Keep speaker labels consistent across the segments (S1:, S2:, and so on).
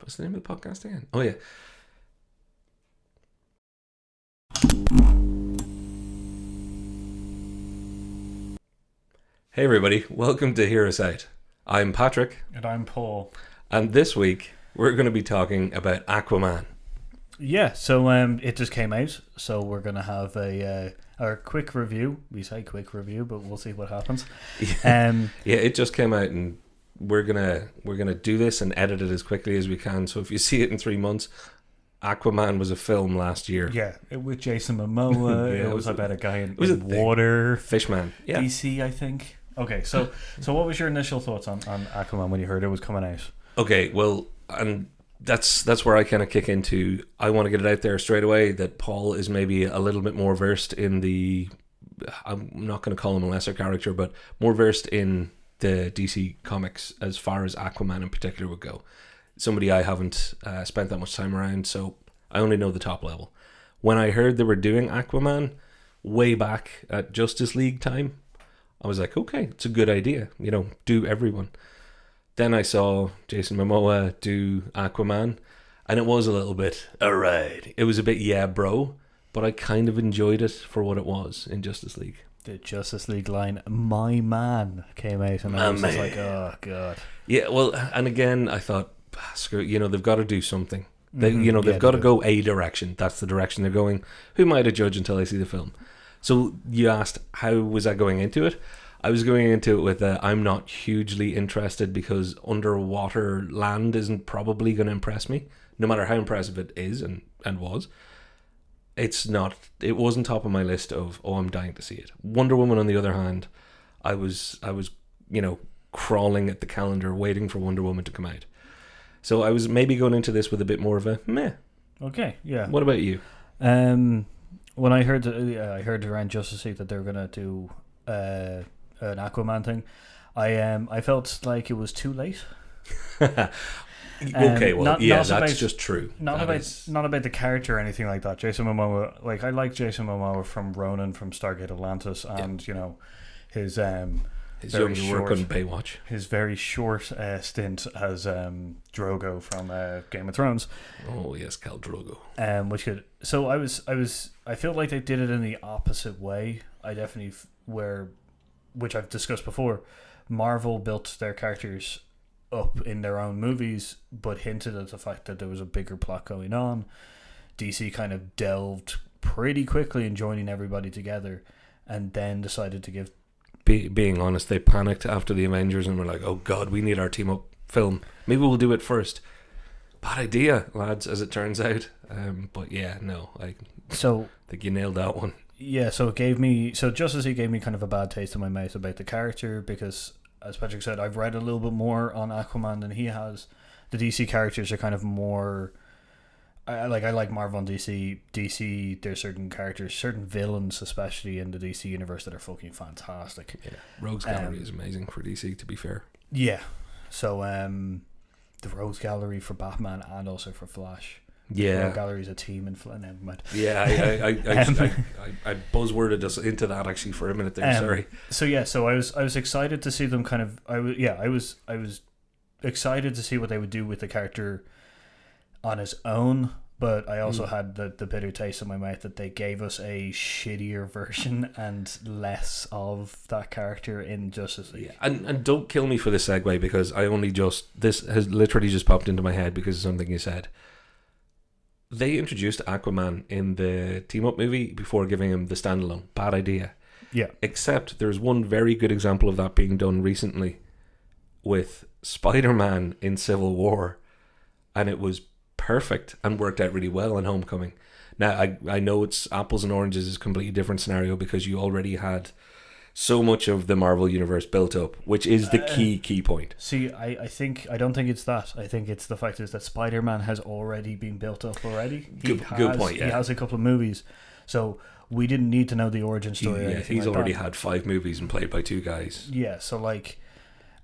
S1: What's the name of the podcast again? Oh, yeah. Hey, everybody. Welcome to Hear Us Out. I'm Patrick.
S2: And I'm Paul.
S1: And this week, we're going to be talking about Aquaman.
S2: Yeah, so it just came out, so we're going to have our quick review. We say quick review, but we'll see what happens.
S1: Yeah, it just came out, and we're gonna do this and edit it as quickly as we can. So if you see it in 3 months, Aquaman was a film last year.
S2: Yeah, with Jason Momoa.
S1: Yeah,
S2: it was about a guy in
S1: a
S2: water.
S1: Fishman. Yeah.
S2: DC, I think. Okay, so what was your initial thoughts on Aquaman when you heard it was coming out?
S1: Okay, well, and that's where I kind of kick into. I want to get it out there straight away that Paul is maybe a little bit more versed in the. I'm not going to call him a lesser character, but more versed in the DC comics as far as Aquaman in particular would go. Somebody I haven't spent that much time around, so I only know the top level. When I heard they were doing Aquaman way back at Justice League time, I was like, okay, it's a good idea. Do everyone. Then I saw Jason Momoa do Aquaman, and it was a little bit, alright. It was a bit, yeah, bro, but I kind of enjoyed it for what it was in Justice League.
S2: The Justice League line, my man, came out, and I was just like, oh, God.
S1: Yeah, well, and again, I thought, screw it, they've got to do something. They've got to go a direction. That's the direction they're going. Who am I to judge until I see the film? So you asked, how was I going into it? I was going into it with I'm not hugely interested because underwater land isn't probably going to impress me, no matter how impressive it is and was. It wasn't top of my list of, I'm dying to see it. Wonder Woman, on the other hand, I was crawling at the calendar waiting for Wonder Woman to come out. So I was maybe going into this with a bit more of a meh.
S2: Okay, yeah.
S1: What about you?
S2: When I heard around Justice League that they were going to do an Aquaman thing, I felt like it was too late.
S1: Okay, well, that's just true.
S2: Not about the character or anything like that. Jason Momoa, I like Jason Momoa from Ronin, from Stargate Atlantis, and his
S1: young work on Baywatch.
S2: His very short stint as Drogo from Game of Thrones.
S1: Oh yes, Khal Drogo.
S2: I feel like they did it in the opposite way. I definitely which I've discussed before. Marvel built their characters up in their own movies, but hinted at the fact that there was a bigger plot going on. DC kind of delved pretty quickly in joining everybody together, and then decided to give.
S1: Being honest, they panicked after the Avengers and were like, "Oh God, we need our team up film. Maybe we'll do it first." Bad idea, lads, as it turns out. But yeah, no, I think you nailed that one.
S2: Yeah, so Justice League gave me kind of a bad taste in my mouth about the character because, as Patrick said, I've read a little bit more on Aquaman than he has. The DC characters are kind of more. I like Marvel and DC. DC, there's certain characters, certain villains, especially in the DC universe, that are fucking fantastic.
S1: Yeah, Rogues Gallery is amazing for DC, to be fair.
S2: Yeah, so the Rogues Gallery for Batman and also for Flash.
S1: Yeah,
S2: Rogue Gallery is a team in Flint.
S1: Yeah, I buzzworded us into that actually for a minute there. Sorry.
S2: So I was excited to see them kind of. I was excited to see what they would do with the character on his own, but I also had the bitter taste in my mouth that they gave us a shittier version and less of that character in Justice League.
S1: Yeah, and don't kill me for this segue because this has literally just popped into my head because of something you said. They introduced Aquaman in the team-up movie before giving him the standalone. Bad idea.
S2: Yeah.
S1: Except there's one very good example of that being done recently with Spider-Man in Civil War, and it was perfect and worked out really well in Homecoming. Now, I know it's apples and oranges is a completely different scenario because you already had so much of the Marvel universe built up, which is the key point.
S2: See, I don't think it's that. I think it's the fact is that Spider-Man has already been built up already.
S1: Good point, yeah.
S2: He has a couple of movies. So we didn't need to know the origin story.
S1: He's already had 5 movies and played by 2 guys.
S2: Yeah, so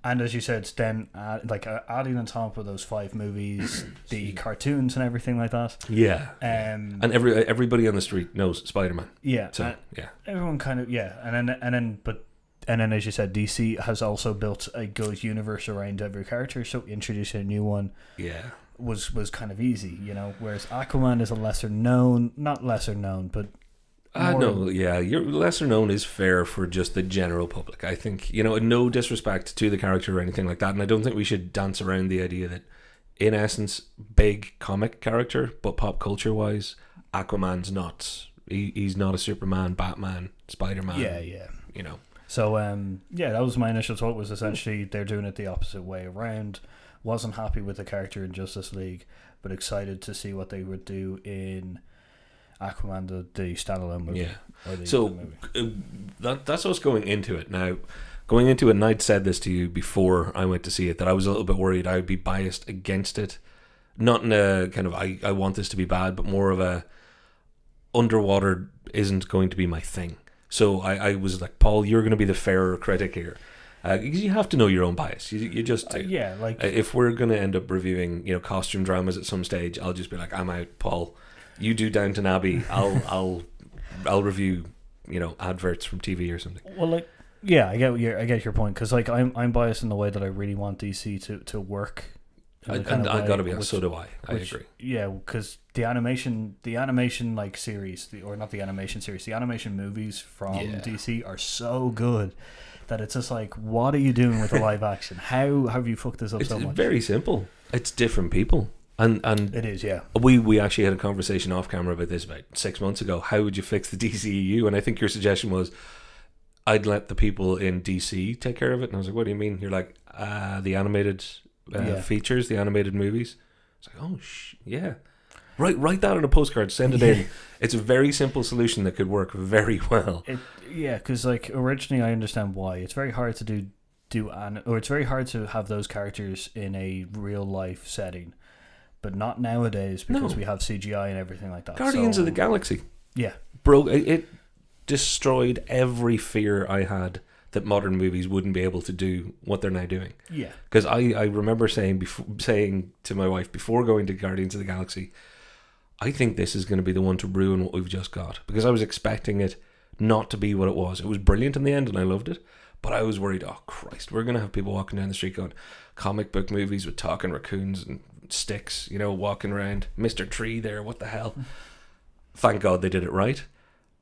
S2: and as you said, then adding on top of those 5 movies, the cartoons and everything like that.
S1: Yeah. And everybody on the street knows Spider-Man.
S2: Yeah.
S1: So
S2: everyone kind of and then as you said, DC has also built a good universe around every character. So introducing a new one.
S1: Yeah.
S2: was kind of easy, whereas Aquaman is not lesser known, but
S1: No, yeah, your lesser known is fair for just the general public. I think, no disrespect to the character or anything like that, and I don't think we should dance around the idea that, in essence, big comic character, but pop culture wise, Aquaman's not. He's not a Superman, Batman, Spider-Man.
S2: Yeah.
S1: So,
S2: that was my initial thought. Was essentially they're doing it the opposite way around. Wasn't happy with the character in Justice League, but excited to see what they would do in Aquaman, the standalone movie.
S1: Yeah. So that's us going into it. Now, going into it, and I'd said this to you before I went to see it, that I was a little bit worried I would be biased against it. Not in a kind of, I want this to be bad, but more of a, underwater isn't going to be my thing. So I was like, Paul, you're going to be the fairer critic here. Because you have to know your own bias. You just do. If we're going to end up reviewing, costume dramas at some stage, I'll just be like, I'm out, Paul. You do Downton Abbey. I'll review, adverts from TV or something.
S2: Well, I get your point, because I'm biased in the way that I really want DC to work.
S1: I got to be honest, so do I. I agree.
S2: Yeah, because the animation series, not the animation series, the animation movies from DC are so good that it's just like, what are you doing with the live action? How have you fucked this up so much?
S1: It's very simple. It's different people. And
S2: it is, yeah.
S1: We actually had a conversation off camera about this about 6 months ago. How would you fix the DCEU? And I think your suggestion was, I'd let the people in DC take care of it. And I was like, what do you mean? You're like, the animated features, the animated movies. It's like, oh, yeah. Write that on a postcard, send it in. It's a very simple solution that could work very well.
S2: Because originally I understand why. It's very hard to it's very hard to have those characters in a real life setting, but not nowadays, because we have CGI and everything like that.
S1: Guardians of the Galaxy.
S2: Yeah.
S1: Bro, it destroyed every fear I had that modern movies wouldn't be able to do what they're now doing. Yeah. Because I remember saying to my wife before going to Guardians of the Galaxy, I think this is going to be the one to ruin what we've just got. Because I was expecting it not to be what it was. It was brilliant in the end and I loved it. But I was worried, oh Christ, we're going to have people walking down the street going, comic book movies with talking raccoons and sticks, walking around. Mr. Tree there, what the hell? Thank God they did it right.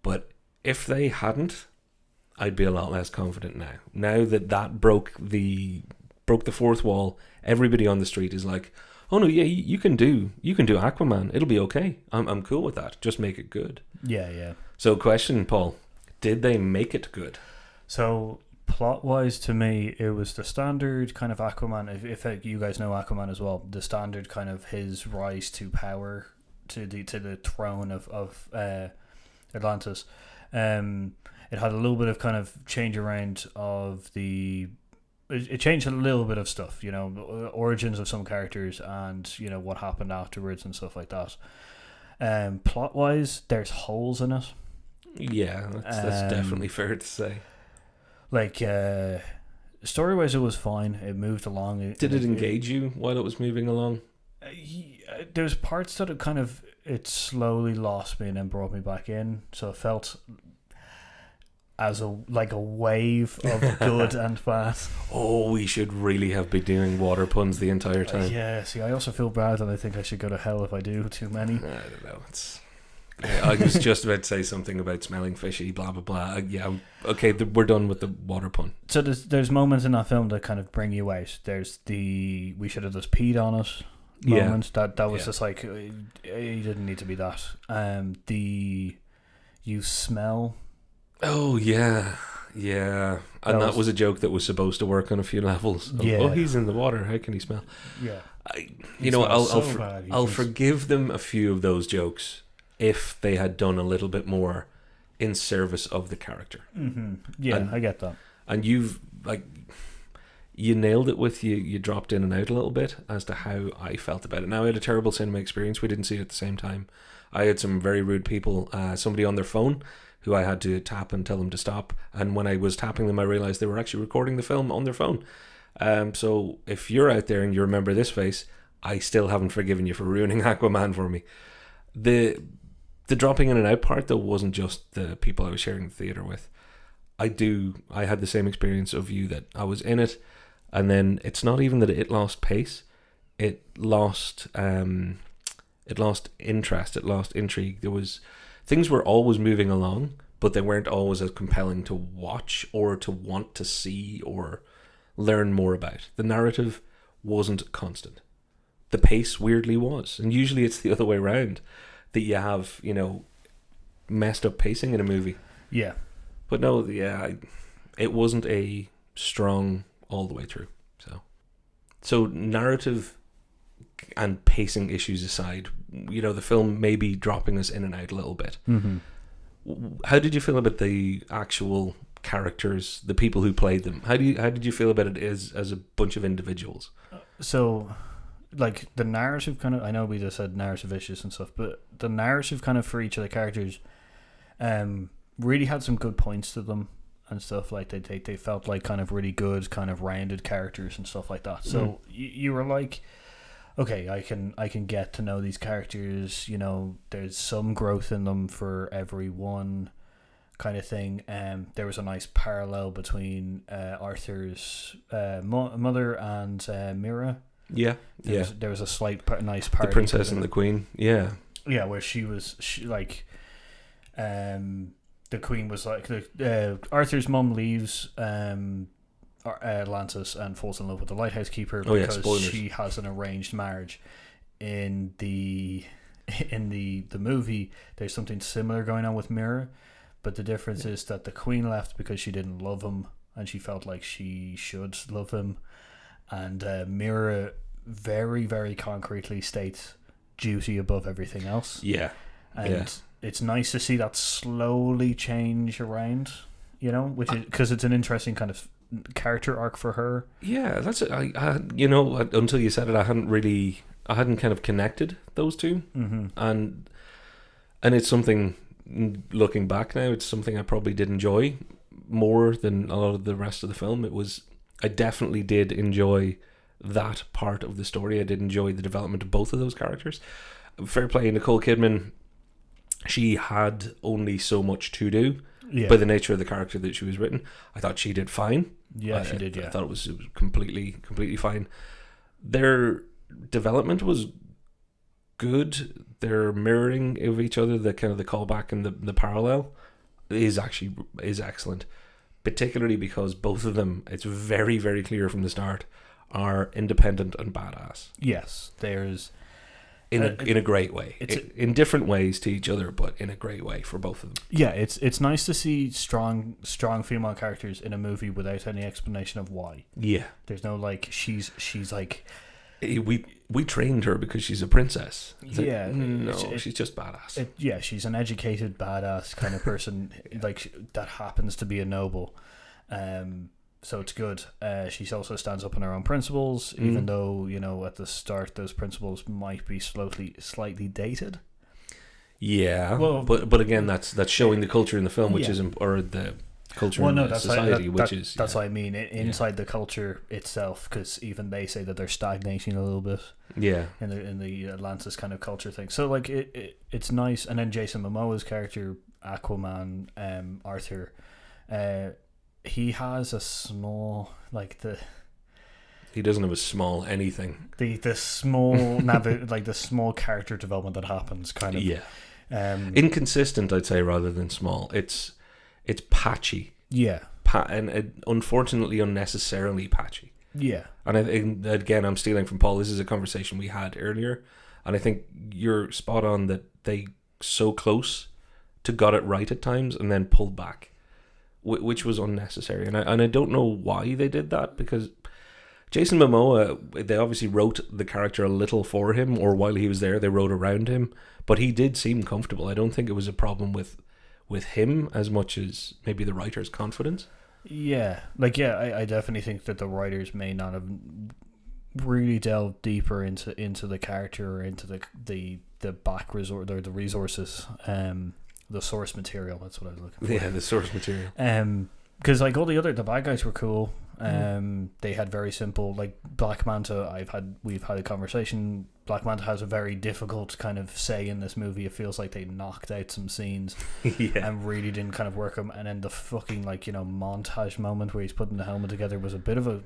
S1: But if they hadn't, I'd be a lot less confident now. Now that broke the fourth wall, everybody on the street is like, oh no, yeah, you can do Aquaman. It'll be okay. I'm cool with that. Just make it good.
S2: Yeah.
S1: So question, Paul, did they make it good?
S2: So plot-wise, to me, it was the standard kind of Aquaman. If you guys know Aquaman as well, the standard kind of his rise to power, to the throne of Atlantis. It had a little bit of kind of change around of the. It changed a little bit of stuff, origins of some characters and what happened afterwards and stuff like that. Plot-wise, there's holes in it.
S1: Yeah, that's definitely fair to say.
S2: Story-wise, it was fine. It moved along.
S1: Did it engage you while it was moving along?
S2: There's parts that it slowly lost me and then brought me back in. So it felt as a wave of good and bad. Oh,
S1: we should really have been doing water puns the entire time.
S2: Yeah, see, I also feel bad and I think I should go to hell if I do too many.
S1: I don't know. I was just about to say something about smelling fishy, blah, blah, blah. Yeah, okay, we're done with the water pun.
S2: So there's moments in that film that kind of bring you out. There's the we should have just peed on it moment. That was just like, you didn't need to be that. The you smell.
S1: Oh, yeah. And that was a joke that was supposed to work on a few levels. Oh, he's in the water. How can he smell?
S2: Yeah.
S1: I'll forgive them a few of those jokes if they had done a little bit more in service of the character.
S2: Mm-hmm. Yeah, I get that.
S1: And you nailed it with you dropped in and out a little bit as to how I felt about it. Now, I had a terrible cinema experience. We didn't see it at the same time. I had some very rude people, somebody on their phone who I had to tap and tell them to stop. And when I was tapping them, I realized they were actually recording the film on their phone. So if you're out there and you remember this face, I still haven't forgiven you for ruining Aquaman for me. The dropping in and out part, though, wasn't just the people I was sharing the theater with. I had the same experience of you, that I was in it, and then it's not even that it lost pace. it lost interest, it lost intrigue. Things were always moving along, but they weren't always as compelling to watch or to want to see or learn more about. The narrative wasn't constant. The pace weirdly was, and usually it's the other way around, that you have, messed up pacing in a movie.
S2: Yeah.
S1: But no, it wasn't a strong all the way through. So narrative and pacing issues aside, the film may be dropping us in and out a little bit.
S2: Mm-hmm.
S1: How did you feel about the actual characters, the people who played them? How did you feel about it as a bunch of individuals?
S2: So, like, the narrative kind of, I know we just said narrative issues and stuff, but the narrative kind of for each of the characters really had some good points to them and stuff. Like, they felt like kind of really good, kind of rounded characters and stuff like that. So you were like, okay, I can get to know these characters. There's some growth in them for everyone, kind of thing. There was a nice parallel between Arthur's mother and Mira.
S1: Yeah,
S2: There was a slight nice parallel.
S1: The princess and the queen. Yeah,
S2: where the queen was like Arthur's mum leaves Atlantis and falls in love with the lighthouse keeper because she has an arranged marriage. In the movie, there's something similar going on with Mira, but the difference is that the queen left because she didn't love him and she felt like she should love him, and Mira very, very concretely states duty above everything else. It's nice to see that slowly change around, which is because it's an interesting kind of character arc for her. Yeah,
S1: that's it. Until you said it, I hadn't kind of connected those two, and it's something, looking back now, it's something I probably did enjoy more than a lot of the rest of the film. I definitely did enjoy that part of the story. I did enjoy the development of both of those characters. Fair play, Nicole Kidman. She had only so much to do by the nature of the character that she was written. I thought she did fine.
S2: Yeah, she did.
S1: I thought it was completely fine. Their development was good. Their mirroring of each other, the kind of the callback and the parallel is excellent. Particularly because both of them, it's very, very clear from the start, are independent and badass.
S2: Yes, there's
S1: in a great way, in different ways to each other, but in a great way for both of them.
S2: Yeah, it's nice to see strong female characters in a movie without any explanation of why.
S1: Yeah,
S2: there's no like she's like
S1: we trained her because she's a princess. She's just badass.
S2: She's an educated badass kind of person, like that happens to be a noble. So it's good. She also stands up on her own principles, even though, at the start those principles might be slightly dated. Yeah, well,
S1: but again, that's showing the culture in the film, which is, or the culture in the society,
S2: that's what I mean. Inside the culture itself, because even they say that they're stagnating a little bit. Yeah, in the Atlantis kind of culture thing. So like it's nice. And then Jason Momoa's character, Aquaman, Arthur. He has a small,
S1: he doesn't have a small anything.
S2: The small the small character development that happens kind of
S1: inconsistent, I'd say, rather than small. It's patchy.
S2: Yeah.
S1: And unfortunately unnecessarily patchy.
S2: Yeah.
S1: And I think, again, I'm stealing from Paul. This is a conversation we had earlier, and I think you're spot on that they so close to got it right at times and then pulled back, which was unnecessary. And I don't know why they did that, because Jason Momoa, they obviously wrote the character a little for him, or while he was there, they wrote around him. But he did seem comfortable. I don't think it was a problem with him as much as maybe the writer's confidence.
S2: Yeah. I definitely think that the writers may not have really delved deeper into the character or into the back resort or the resources, the source material. That's what I was looking for.
S1: Yeah, the source material.
S2: Because all the bad guys were cool. They had very simple, like Black Manta. We've had a conversation. Black Manta has a very difficult kind of say in this movie. It feels like they knocked out some scenes and really didn't kind of work them. And then the fucking montage moment where he's putting the helmet together was a bit of a.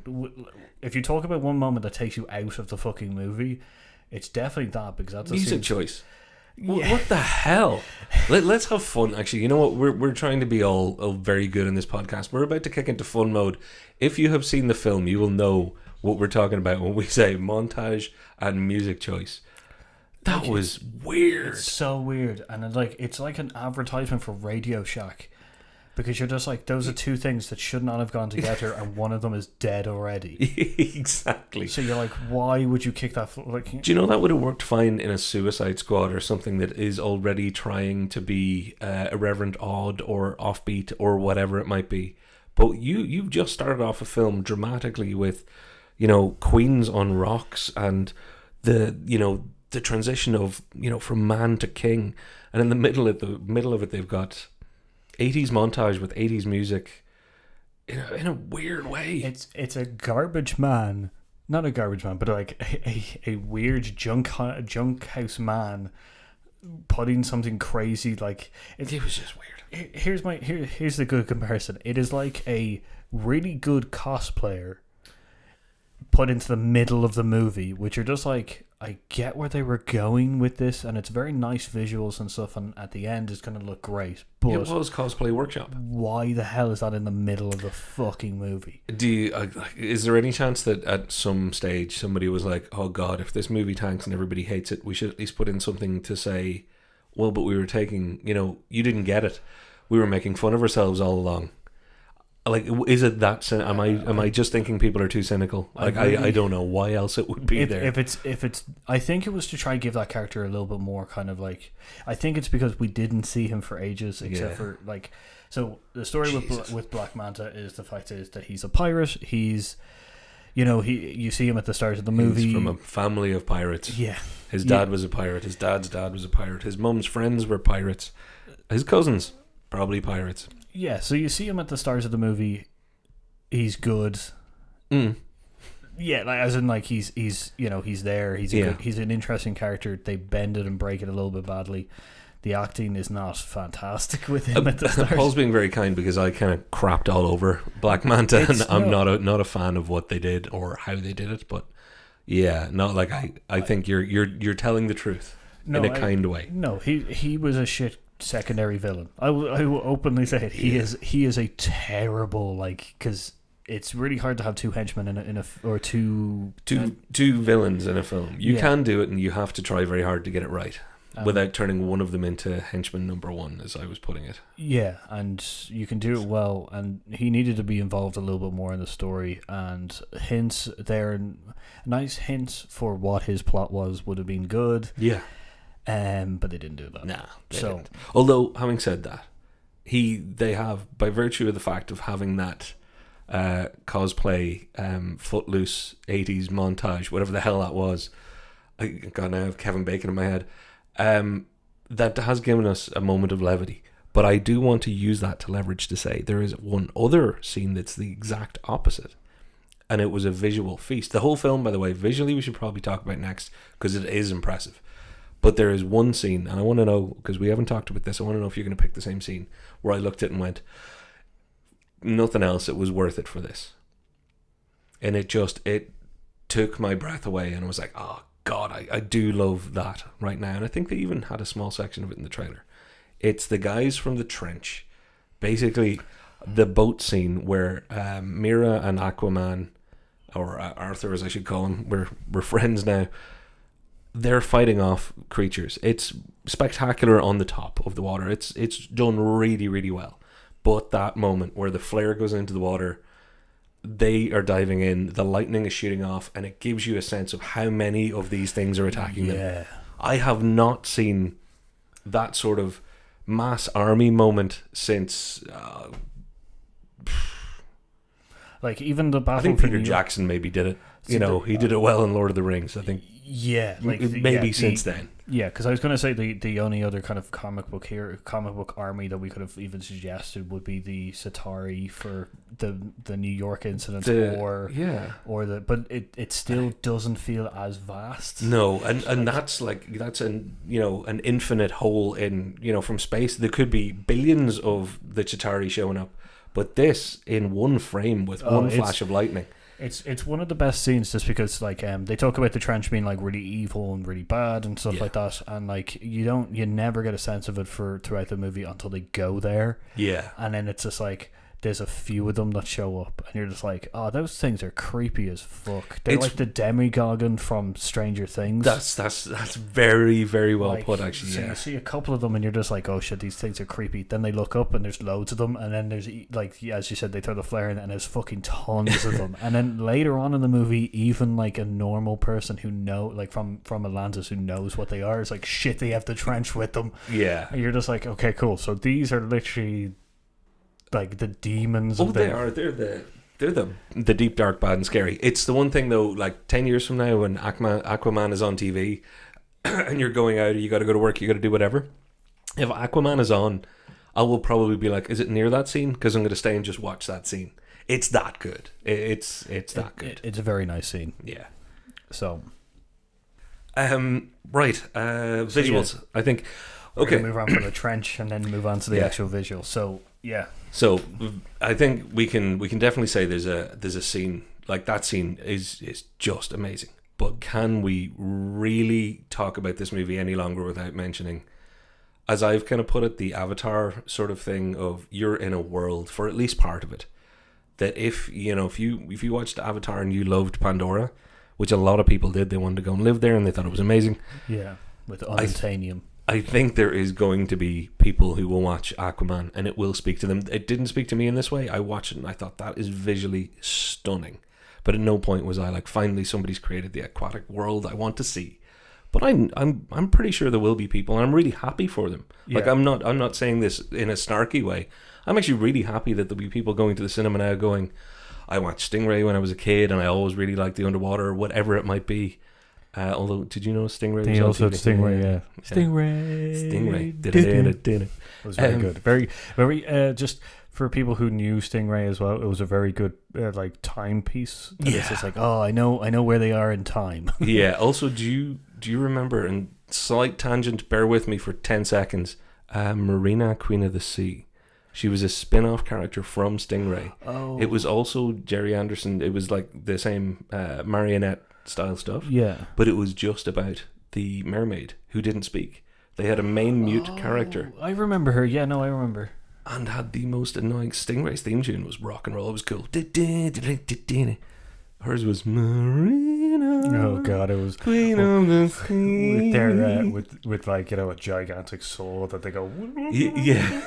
S2: If you talk about one moment that takes you out of the fucking movie, it's definitely that, because that's a
S1: music choice. Yeah. What the hell? Let's have fun. Actually, you know what? We're trying to be all very good in this podcast. We're about to kick into fun mode. If you have seen the film, you will know what we're talking about when we say montage and music choice. That was weird.
S2: It's so weird, and it's like an advertisement for Radio Shack, because you're just like, those are two things that should not have gone together, and one of them is dead already.
S1: Exactly.
S2: So you're like, why would you kick that?
S1: Do you know that would have worked fine in a Suicide Squad or something that is already trying to be irreverent, odd, or offbeat, or whatever it might be? But you've just started off a film dramatically with, Queens on rocks and the transition of from man to king, and in the middle of it they've got 80s montage with 80s music in a weird way.
S2: It's a garbage man, not a garbage man, but like a weird junk house man putting something crazy like
S1: it was just weird.
S2: Here's the good comparison. It is like a really good cosplayer put into the middle of the movie, which are just like, I get where they were going with this, and it's very nice visuals and stuff, and at the end it's going to look great. But
S1: it was Cosplay Workshop.
S2: Why the hell is that in the middle of the fucking movie?
S1: Is there any chance that at some stage somebody was like, oh god, if this movie tanks and everybody hates it, we should at least put in something to say, well, but we were taking, you didn't get it. We were making fun of ourselves all along. Like, is it that? Am I just thinking people are too cynical? Like, I don't know why else it would be there.
S2: If it's, I think it was to try and give that character a little bit more kind of like. I think it's because we didn't see him for ages, except for like. So the story with Black Manta is the fact is that he's a pirate. He's, you see him at the start of the movie.
S1: He's from a family of pirates.
S2: Yeah,
S1: his dad was a pirate. His dad's dad was a pirate. His mum's friends were pirates. His cousins probably pirates.
S2: Yeah, so you see him at the start of the movie. He's good. Yeah, like as in like he's there. He's an interesting character. They bend it and break it a little bit badly. The acting is not fantastic with him at the start.
S1: Paul's being very kind because I kind of crapped all over Black Manta, and I'm not a fan of what they did or how they did it. But yeah, not like I think you're telling the truth in a kind way.
S2: No, he was a shit secondary villain. I will openly say it. He is a terrible, like, because it's really hard to have two henchmen in a or two
S1: villains in a film. You can do it, and you have to try very hard to get it right without turning one of them into henchman number one, as I was putting it. Yeah,
S2: and you can do it well, and he needed to be involved a little bit more in the story, and hints there, nice hints for what his plot would have been good.
S1: Yeah.
S2: But they didn't do that.
S1: Nah, they didn't. Although, having said that, they have, by virtue of the fact of having that cosplay footloose 80s montage, whatever the hell that was, God, now I have Kevin Bacon in my head, that has given us a moment of levity. But I do want to use that to leverage to say there is one other scene that's the exact opposite, and it was a visual feast. The whole film, by the way, visually we should probably talk about next, because it is impressive. But there is one scene, and I want to know, because we haven't talked about this, I want to know if you're going to pick the same scene, where I looked at it and went, nothing else, it was worth it for this. And it took my breath away, and I was like, oh God, I do love that right now. And I think they even had a small section of it in the trailer. It's the guys from the trench, basically the boat scene where Mira and Aquaman, or Arthur as I should call him, we're friends now, they're fighting off creatures. It's spectacular on the top of the water. It's done really, really well. But that moment where the flare goes into the water, they are diving in, the lightning is shooting off, and it gives you a sense of how many of these things are attacking them. I have not seen that sort of mass army moment since
S2: like even the battle.
S1: I think Peter Jackson maybe did it. He did it well in Lord of the Rings, I think.
S2: Yeah, like
S1: maybe since then.
S2: Yeah, because I was going to say the only other kind of comic book army that we could have even suggested would be the Satari for the New York incident, but it still doesn't feel as vast.
S1: No, and that's an infinite hole in from space. There could be billions of the Chitauri showing up, but this in one frame with one flash of lightning.
S2: It's one of the best scenes just because they talk about the trench being like really evil and really bad and stuff like that, and like you never get a sense of it throughout the movie until they go there.
S1: Yeah.
S2: And then it's just like there's a few of them that show up and you're just like, oh, those things are creepy as fuck. They're like the Demogorgon from Stranger Things.
S1: That's very, very well put, actually.
S2: So you see a couple of them and you're just like, oh shit, these things are creepy. Then they look up and there's loads of them, and then there's like, as you said, they throw the flare in and there's fucking tons of them. And then later on in the movie, even like a normal person who from Atlantis who knows what they are is like, shit, they have the trench with them.
S1: Yeah.
S2: And you're just like, okay, cool. So these are literally like the demons.
S1: They are. They're the deep, dark, bad, and scary. It's the one thing though. Like 10 years from now, when Aquaman is on TV, and you're going out, you got to go to work, you got to do whatever. If Aquaman is on, I will probably be like, "Is it near that scene?" Because I'm going to stay and just watch that scene. It's that good. It's that good.
S2: It's a very nice scene.
S1: Yeah.
S2: So.
S1: Right. Visuals. I think. Okay.
S2: We're gonna move on from the trench and then move on to the actual visual. So yeah.
S1: So I think we can definitely say there's a scene like that. Scene is just amazing. But can we really talk about this movie any longer without mentioning, as I've kind of put it, the Avatar sort of thing of you're in a world for at least part of it. That if you watched Avatar and you loved Pandora, which a lot of people did, they wanted to go and live there and they thought it was amazing.
S2: Yeah, with unobtainium.
S1: I think there is going to be people who will watch Aquaman and it will speak to them. It didn't speak to me in this way. I watched it and I thought that is visually stunning. But at no point was I like, finally somebody's created the aquatic world I want to see. But I'm pretty sure there will be people, and I'm really happy for them. Yeah. Like I'm not saying this in a snarky way. I'm actually really happy that there'll be people going to the cinema now going, I watched Stingray when I was a kid and I always really liked the underwater or whatever it might be. Although, did you know Stingray?
S2: He also had Stingray, yeah. Stingray.
S1: It
S2: was very good. Very, very. Just for people who knew Stingray as well, it was a very good timepiece. Yeah. It's just like, oh, I know where they are in time.
S1: Yeah. Also, do you remember? And slight tangent. Bear with me for 10 seconds. Marina, Queen of the Sea. She was a spin-off character from Stingray.
S2: Oh.
S1: It was also Jerry Anderson. It was like the same marionette style stuff.
S2: Yeah.
S1: But it was just about the mermaid who didn't speak. They had a main mute character.
S2: I remember her. Yeah, no, I remember.
S1: And had the most annoying Stingray's theme tune was rock and roll. It was cool. Hers was Marina.
S2: Oh god, it was
S1: Queen of the Sea.
S2: With their with like, a gigantic soul that they go.
S1: Yeah.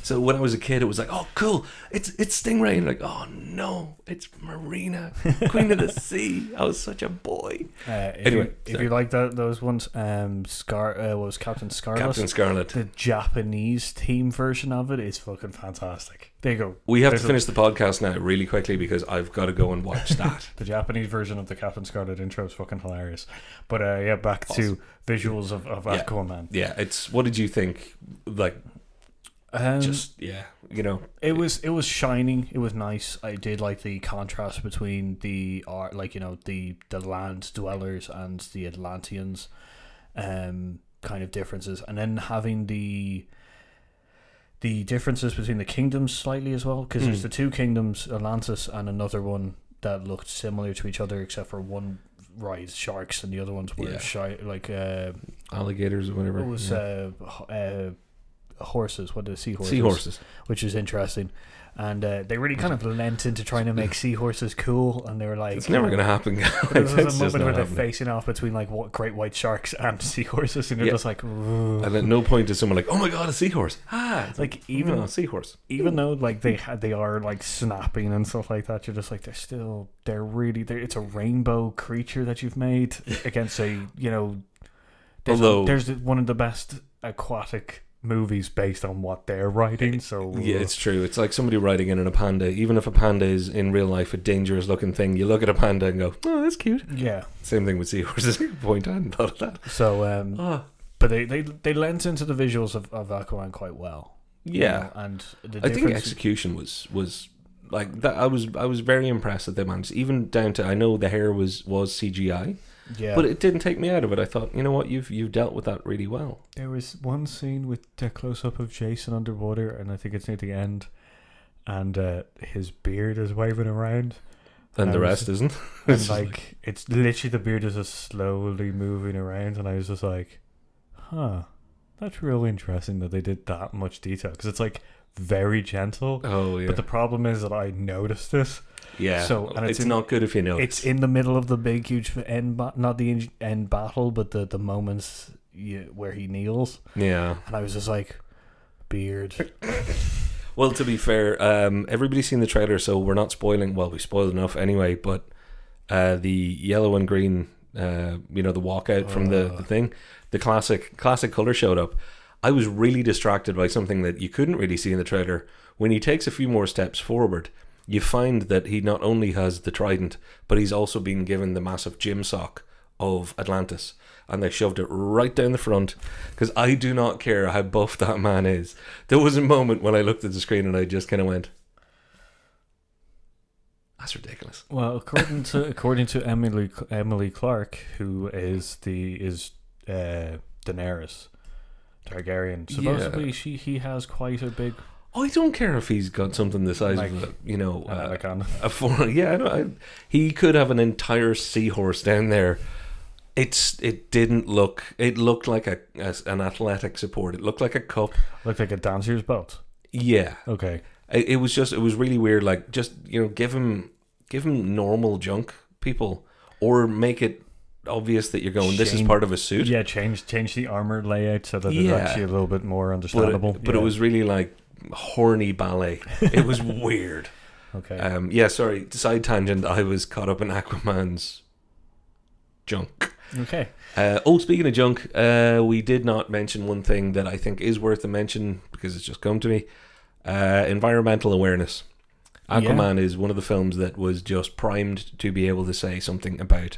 S1: So when I was a kid, it was like, oh cool, it's Stingray, and like, oh no, it's Marina, Queen of the Sea. I was such a boy.
S2: If you like those ones, what was Captain Scarlet?
S1: Captain Scarlet.
S2: The Japanese theme version of it is fucking fantastic. There you go.
S1: We have to finish the podcast now really quickly because I've got to go and watch that.
S2: The Japanese version of the Captain Scarlet intro is fucking hilarious. But back to visuals of Aquaman.
S1: Yeah, what did you think? Like, it
S2: was shining. It was nice. I did like the contrast between the art, the land dwellers and the Atlanteans, kind of differences, and then having the differences between the kingdoms slightly as well, because there's the two kingdoms, Atlantis and another one that looked similar to each other, except for one rides sharks and the other ones were
S1: alligators or whatever.
S2: It was horses. What are seahorses?
S1: Seahorses,
S2: which is interesting. And they really kind of lent into trying to make seahorses cool, and they were like,
S1: it's never going to happen.
S2: There's a moment where they're facing off between like great white sharks and seahorses, and you're just like, ugh.
S1: And at no point is someone like, oh my god, a seahorse.
S2: Like even
S1: a seahorse,
S2: even though like they are like snapping and stuff like that, you're just like, they're really it's a rainbow creature that you've made against there's one of the best aquatic movies based on what they're writing. So
S1: Yeah, it's true. It's like somebody riding in on a panda. Even if a panda is in real life a dangerous looking thing, you look at a panda and go, "Oh, that's cute."
S2: yeah.
S1: Same thing with seahorses. Point, I hadn't thought of that.
S2: So
S1: Oh,
S2: but they lent into the visuals of Aquaman quite well.
S1: yeah.
S2: And the
S1: I think
S2: difference-
S1: execution was like that. I was very impressed that they managed, even down to, I know the hair was CGI,
S2: yeah.
S1: but it didn't take me out of it. I thought, you know what, you've dealt with that really well.
S2: There was one scene with the close up of Jason underwater, and I think it's near the end, and his beard is waving around,
S1: And the rest isn't.
S2: and like it's literally the beard is just slowly moving around, and I was just like, huh, that's real interesting that they did that much detail, because it's like very gentle.
S1: Oh yeah.
S2: But the problem is that I noticed this.
S1: Yeah.
S2: So and
S1: it's not good if you know.
S2: It's in the middle of the big huge not the end battle, but the moments where he kneels,
S1: Yeah.
S2: and I was just like, beard.
S1: Well, to be fair, everybody's seen the trailer, so we're not spoiling. Well, we spoiled enough anyway. But the yellow and green, the walkout from the thing, the classic color showed up. I was really distracted by something that you couldn't really see in the trailer. When he takes a few more steps forward, you find that he not only has the trident, but he's also been given the massive gym sock of Atlantis. And they shoved it right down the front, because I do not care how buff that man is. There was a moment when I looked at the screen and I just kind of went, that's ridiculous.
S2: Well, according to Emily Clark, who is Daenerys Targaryen, supposedly he has quite a big.
S1: I don't care if he's got something the size
S2: Like,
S1: of
S2: a
S1: four. Yeah, he could have an entire seahorse down there. It didn't look. It looked like an athletic support. It looked like a cup.
S2: Looked like a dancer's belt.
S1: Yeah.
S2: Okay.
S1: It was really weird. Like, just give him normal junk, people, or make it obvious that you're going, this is part of a suit.
S2: Yeah, change the armor layout so that it's actually a little bit more understandable.
S1: But it was really like horny ballet. It was weird.
S2: Okay.
S1: Sorry, side tangent. I was caught up in Aquaman's junk.
S2: Okay.
S1: Speaking of junk, we did not mention one thing that I think is worth a mention, because it's just come to me. Environmental awareness. Aquaman is one of the films that was just primed to be able to say something about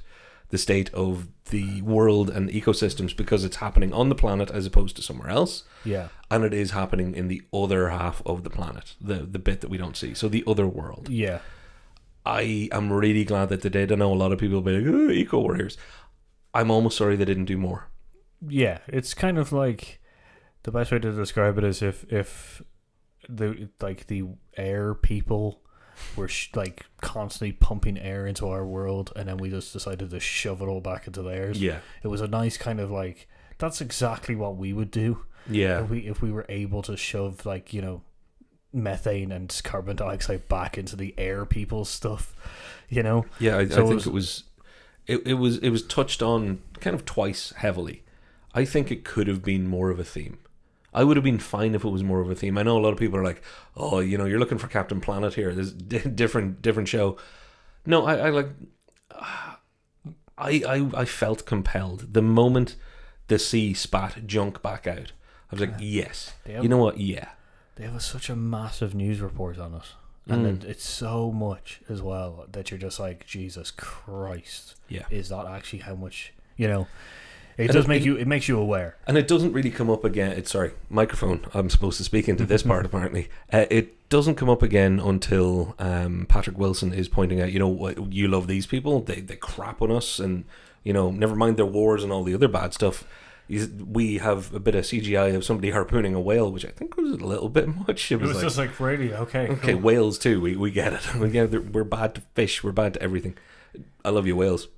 S1: the state of the world and ecosystems, because it's happening on the planet as opposed to somewhere else.
S2: Yeah.
S1: And it is happening in the other half of the planet, the bit that we don't see. So the other world.
S2: Yeah.
S1: I am really glad that they did. I know a lot of people will be like, oh, eco warriors. I'm almost sorry they didn't do more.
S2: Yeah, it's kind of like, the best way to describe it is if the air people were constantly pumping air into our world, and then we just decided to shove it all back into theirs.
S1: Yeah.
S2: It was a nice kind of like, that's exactly what we would do.
S1: Yeah.
S2: If we were able to shove methane and carbon dioxide back into the air people's stuff,
S1: Yeah, I think it was touched on kind of twice heavily. I think it could have been more of a theme. I would have been fine if it was more of a theme. I know a lot of people are like, oh, you're looking for Captain Planet here. There's different show. No, I felt compelled the moment the sea spat junk back out. I was like, yes. You know what? Yeah.
S2: They have such a massive news report on it. And it's so much as well that you're just like, Jesus Christ.
S1: Yeah.
S2: Is that actually how much, it makes you aware.
S1: And it doesn't really come up again. Microphone. I'm supposed to speak into this part apparently. It doesn't come up again until Patrick Wilson is pointing out, what, you love these people. They crap on us, and never mind their wars and all the other bad stuff. We have a bit of CGI of somebody harpooning a whale, which I think was a little bit much. It was
S2: just like, really, okay, cool.
S1: Whales too. We get it. We're bad to fish. We're bad to everything. I love you, whales,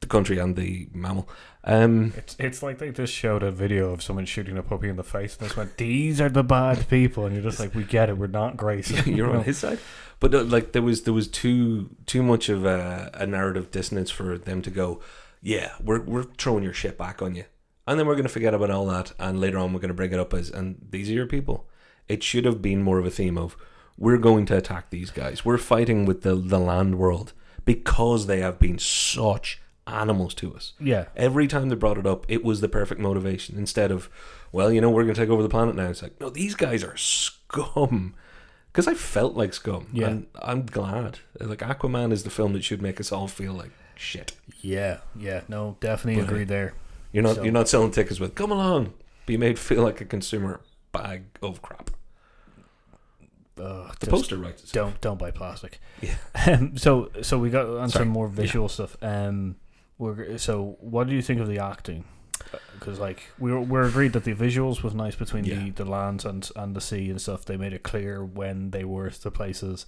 S1: the country and the mammal.
S2: It's like they just showed a video of someone shooting a puppy in the face, and they went, "These are the bad people," and you're just like, "We get it. We're not great."
S1: You're on his side, but there was too much of a narrative dissonance for them to go, "Yeah, we're throwing your shit back on you." And then we're going to forget about all that, and later on we're going to bring it up and these are your people. It should have been more of a theme of, we're going to attack these guys. We're fighting with the land world because they have been such animals to us.
S2: Yeah.
S1: Every time they brought it up, it was the perfect motivation. Instead of, well, you know, we're going to take over the planet now. It's like, no, these guys are scum. Because I felt like scum.
S2: Yeah.
S1: And I'm glad. Like, Aquaman is the film that should make us all feel like shit.
S2: Yeah. No, definitely agree there.
S1: You're not selling tickets with, come along. Be made feel like a consumer bag of crap. The poster writes itself.
S2: Don't buy plastic.
S1: Yeah.
S2: So we got on some more visual stuff. So what do you think of the acting? Because like we're agreed that the visuals was nice between the lands and the sea and stuff. They made it clear when they were the places.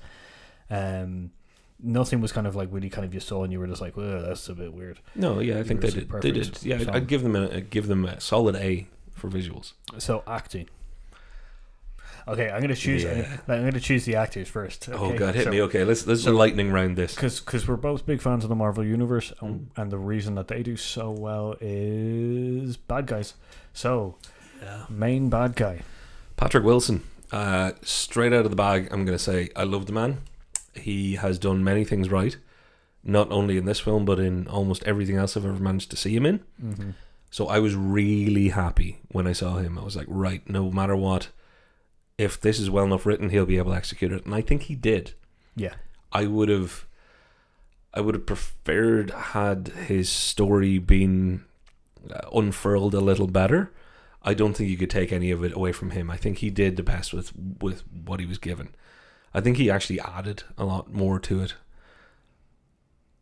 S2: Nothing was kind of like really kind of you saw and you were just like, well, that's a bit weird.
S1: No, yeah, I think they did. They did. Yeah, I'd give them a solid A for visuals.
S2: So acting. Okay, I'm gonna choose. I'm gonna choose the actors first. Okay?
S1: Oh God, hit me. Okay, let's lightning round this.
S2: Because we're both big fans of the Marvel Universe, and the reason that they do so well is bad guys. So, main bad guy,
S1: Patrick Wilson. Straight out of the bag, I'm gonna say I love the man. He has done many things right, not only in this film but in almost everything else I've ever managed to see him in.
S2: Mm-hmm.
S1: So I was really happy when I saw him. I was like, right, no matter what, if this is well enough written, he'll be able to execute it, and I think he did.
S2: Yeah,
S1: I would have preferred had his story been unfurled a little better. I don't think you could take any of it away from him. I think he did the best with what he was given. I think he actually added a lot more to it.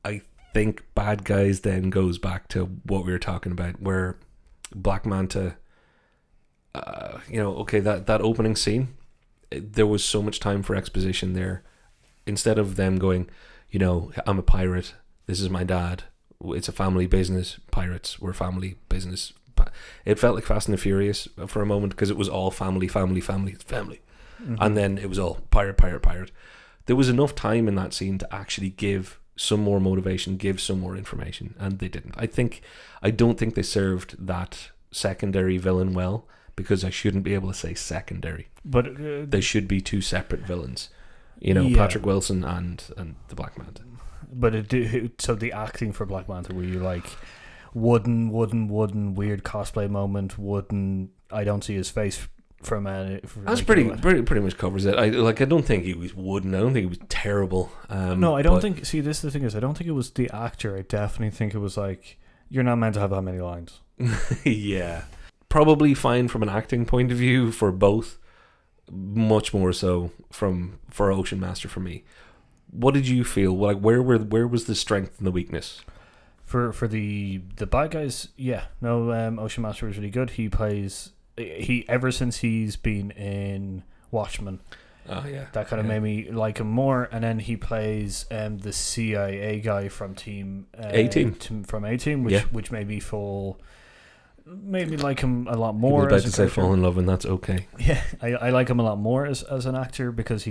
S1: I think Bad Guys then goes back to what we were talking about, where Black Manta, that opening scene, there was so much time for exposition there. Instead of them going, you know, I'm a pirate, this is my dad, it's a family business, pirates, we're family business. It felt like Fast and the Furious for a moment because it was all family. Mm-hmm. And then it was all pirate. There was enough time in that scene to actually give some more motivation, give some more information, and they didn't. I don't think they served that secondary villain well, because I shouldn't be able to say secondary.
S2: But
S1: they should be two separate villains. You know, Patrick Wilson and the Black Manta.
S2: But so the acting for Black Manta, were you like wooden weird cosplay moment? I don't see his face from
S1: that's pretty much covers it. I don't think he was wooden. I don't think he was terrible.
S2: No, I don't think. See, this is the thing is, I don't think it was the actor. I definitely think it was like, you're not meant to have that many lines.
S1: Yeah, probably fine from an acting point of view for both. Much more so for Ocean Master for me. What did you feel like? Where was the strength and the weakness?
S2: For the bad guys, Ocean Master was really good. He ever since he's been in Watchmen.
S1: Oh yeah,
S2: that kind of made me like him more. And then he plays the CIA guy from Team A-Team, from A-Team, which made me like him a lot more.
S1: He was about to say fall in love, and that's okay.
S2: Yeah, I like him a lot more as an actor, because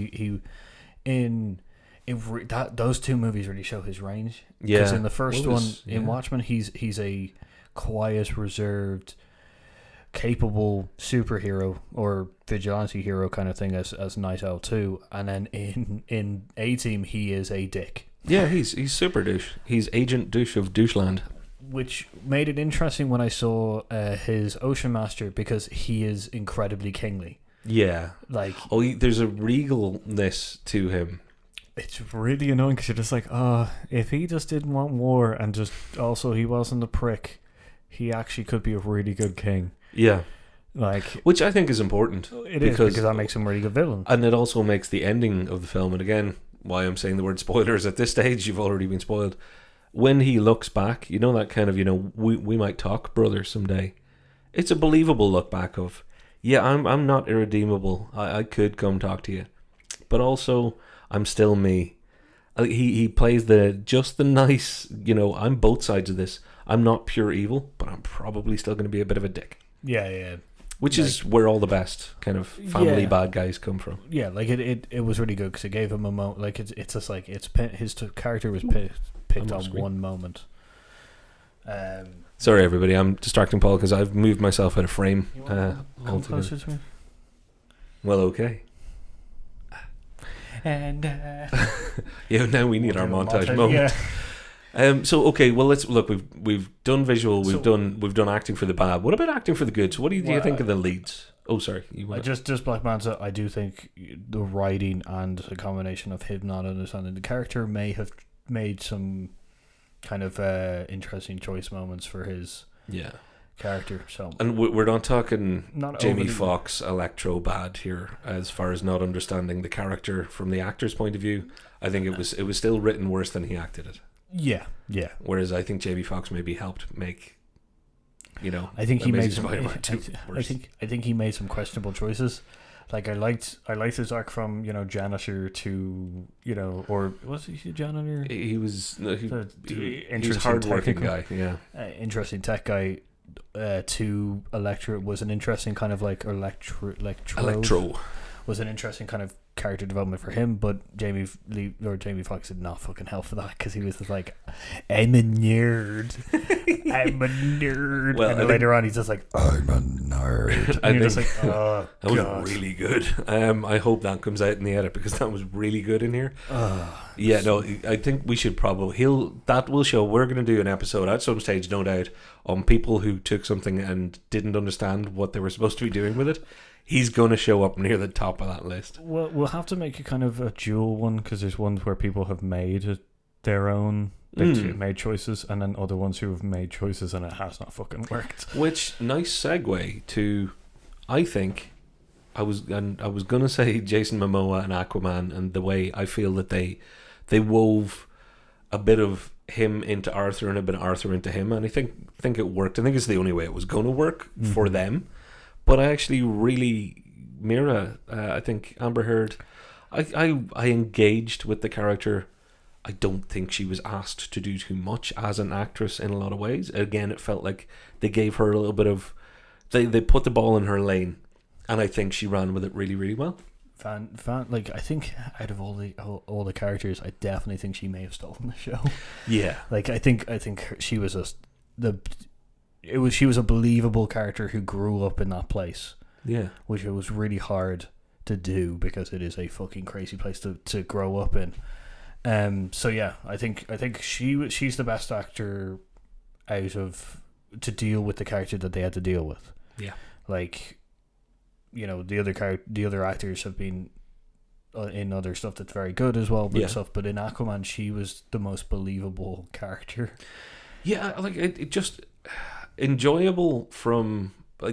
S2: those two movies really show his range.
S1: Yeah,
S2: because in the first one, in Watchmen, he's a quiet, reserved, capable superhero or vigilante hero kind of thing as Night Owl 2, and then in A-Team he is a dick.
S1: Yeah, he's super douche. He's Agent Douche of Doucheland.
S2: Which made it interesting when I saw his Ocean Master, because he is incredibly kingly. Yeah. Like,
S1: there's a regalness to him.
S2: It's really annoying because you're just like, if he just didn't want war and just also he wasn't a prick, he actually could be a really good king.
S1: Yeah.
S2: Like,
S1: which I think is important.
S2: It is, because that makes him a really good villain.
S1: And it also makes the ending of the film, and again, why I'm saying the word spoilers at this stage, you've already been spoiled. When he looks back, you know, that kind of, you know, we might talk, brother, someday. It's a believable look back of, I'm not irredeemable. I could come talk to you. But also, I'm still me. He plays the nice, you know, I'm both sides of this. I'm not pure evil, but I'm probably still going to be a bit of a dick. Yeah. Which is where all the best kind of family bad guys come from.
S2: Yeah, like it was really good because it gave him a moment. Like it's just like his character was picked on one moment.
S1: Sorry, everybody, I'm distracting Paul because I've moved myself out of frame.
S2: Come closer to me.
S1: Well, okay.
S2: And
S1: now we need our montage moment. So okay, well let's look. We've done visual. We've done acting for the bad. What about acting for the good? So what do you think of the leads? Oh, sorry.
S2: Just Black Manta. I do think the writing and the combination of him not understanding the character may have made some kind of interesting choice moments for his character. So,
S1: and we're not talking
S2: not
S1: Jamie Foxx Electro bad here, as far as not understanding the character from the actor's point of view. I think it was still written worse than he acted it.
S2: Yeah.
S1: Whereas I think Jamie Foxx maybe helped make,
S2: I think he made some.
S1: I
S2: think he made some questionable choices. Like I liked his arc from janitor to or was he a janitor?
S1: He was hard-working guy. Yeah,
S2: interesting tech guy. To Electro was an interesting kind of like Electro was an interesting kind of character development for him, but Jamie Foxx did not fucking help for that because he was just like, I'm a nerd. Well, and then later on he's just like, I'm a nerd. And you're just like, oh,
S1: that was really good. I hope that comes out in the edit because that was really good in here. I think we should probably that will show. We're going to do an episode at some stage, no doubt, on people who took something and didn't understand what they were supposed to be doing with it. He's going to show up near the top of that list.
S2: Well, we'll have to make a kind of a dual one because there's ones where people have made their own, made choices, and then other ones who have made choices and it has not fucking worked.
S1: Which nice segue to, I think, I was going to say Jason Momoa and Aquaman, and the way I feel that they wove a bit of him into Arthur and a bit of Arthur into him, and I think it worked. I think it's the only way it was going to work for them. But I actually really, Mira, I think Amber Heard, I engaged with the character. I don't think she was asked to do too much as an actress in a lot of ways. Again, it felt like they gave her a little bit of, they put the ball in her lane, and I think she ran with it really, really well.
S2: Like I think out of all the characters, I definitely think she may have stolen the show.
S1: Yeah,
S2: like I think she was she was a believable character who grew up in that place.
S1: Yeah,
S2: which it was really hard to do because it is a fucking crazy place to grow up in. So yeah, I think she's the best actor out of to deal with the character that they had to deal with.
S1: Yeah,
S2: like the other actors have been in other stuff that's very good as well, but in Aquaman she was the most believable character.
S1: Yeah, like it just enjoyable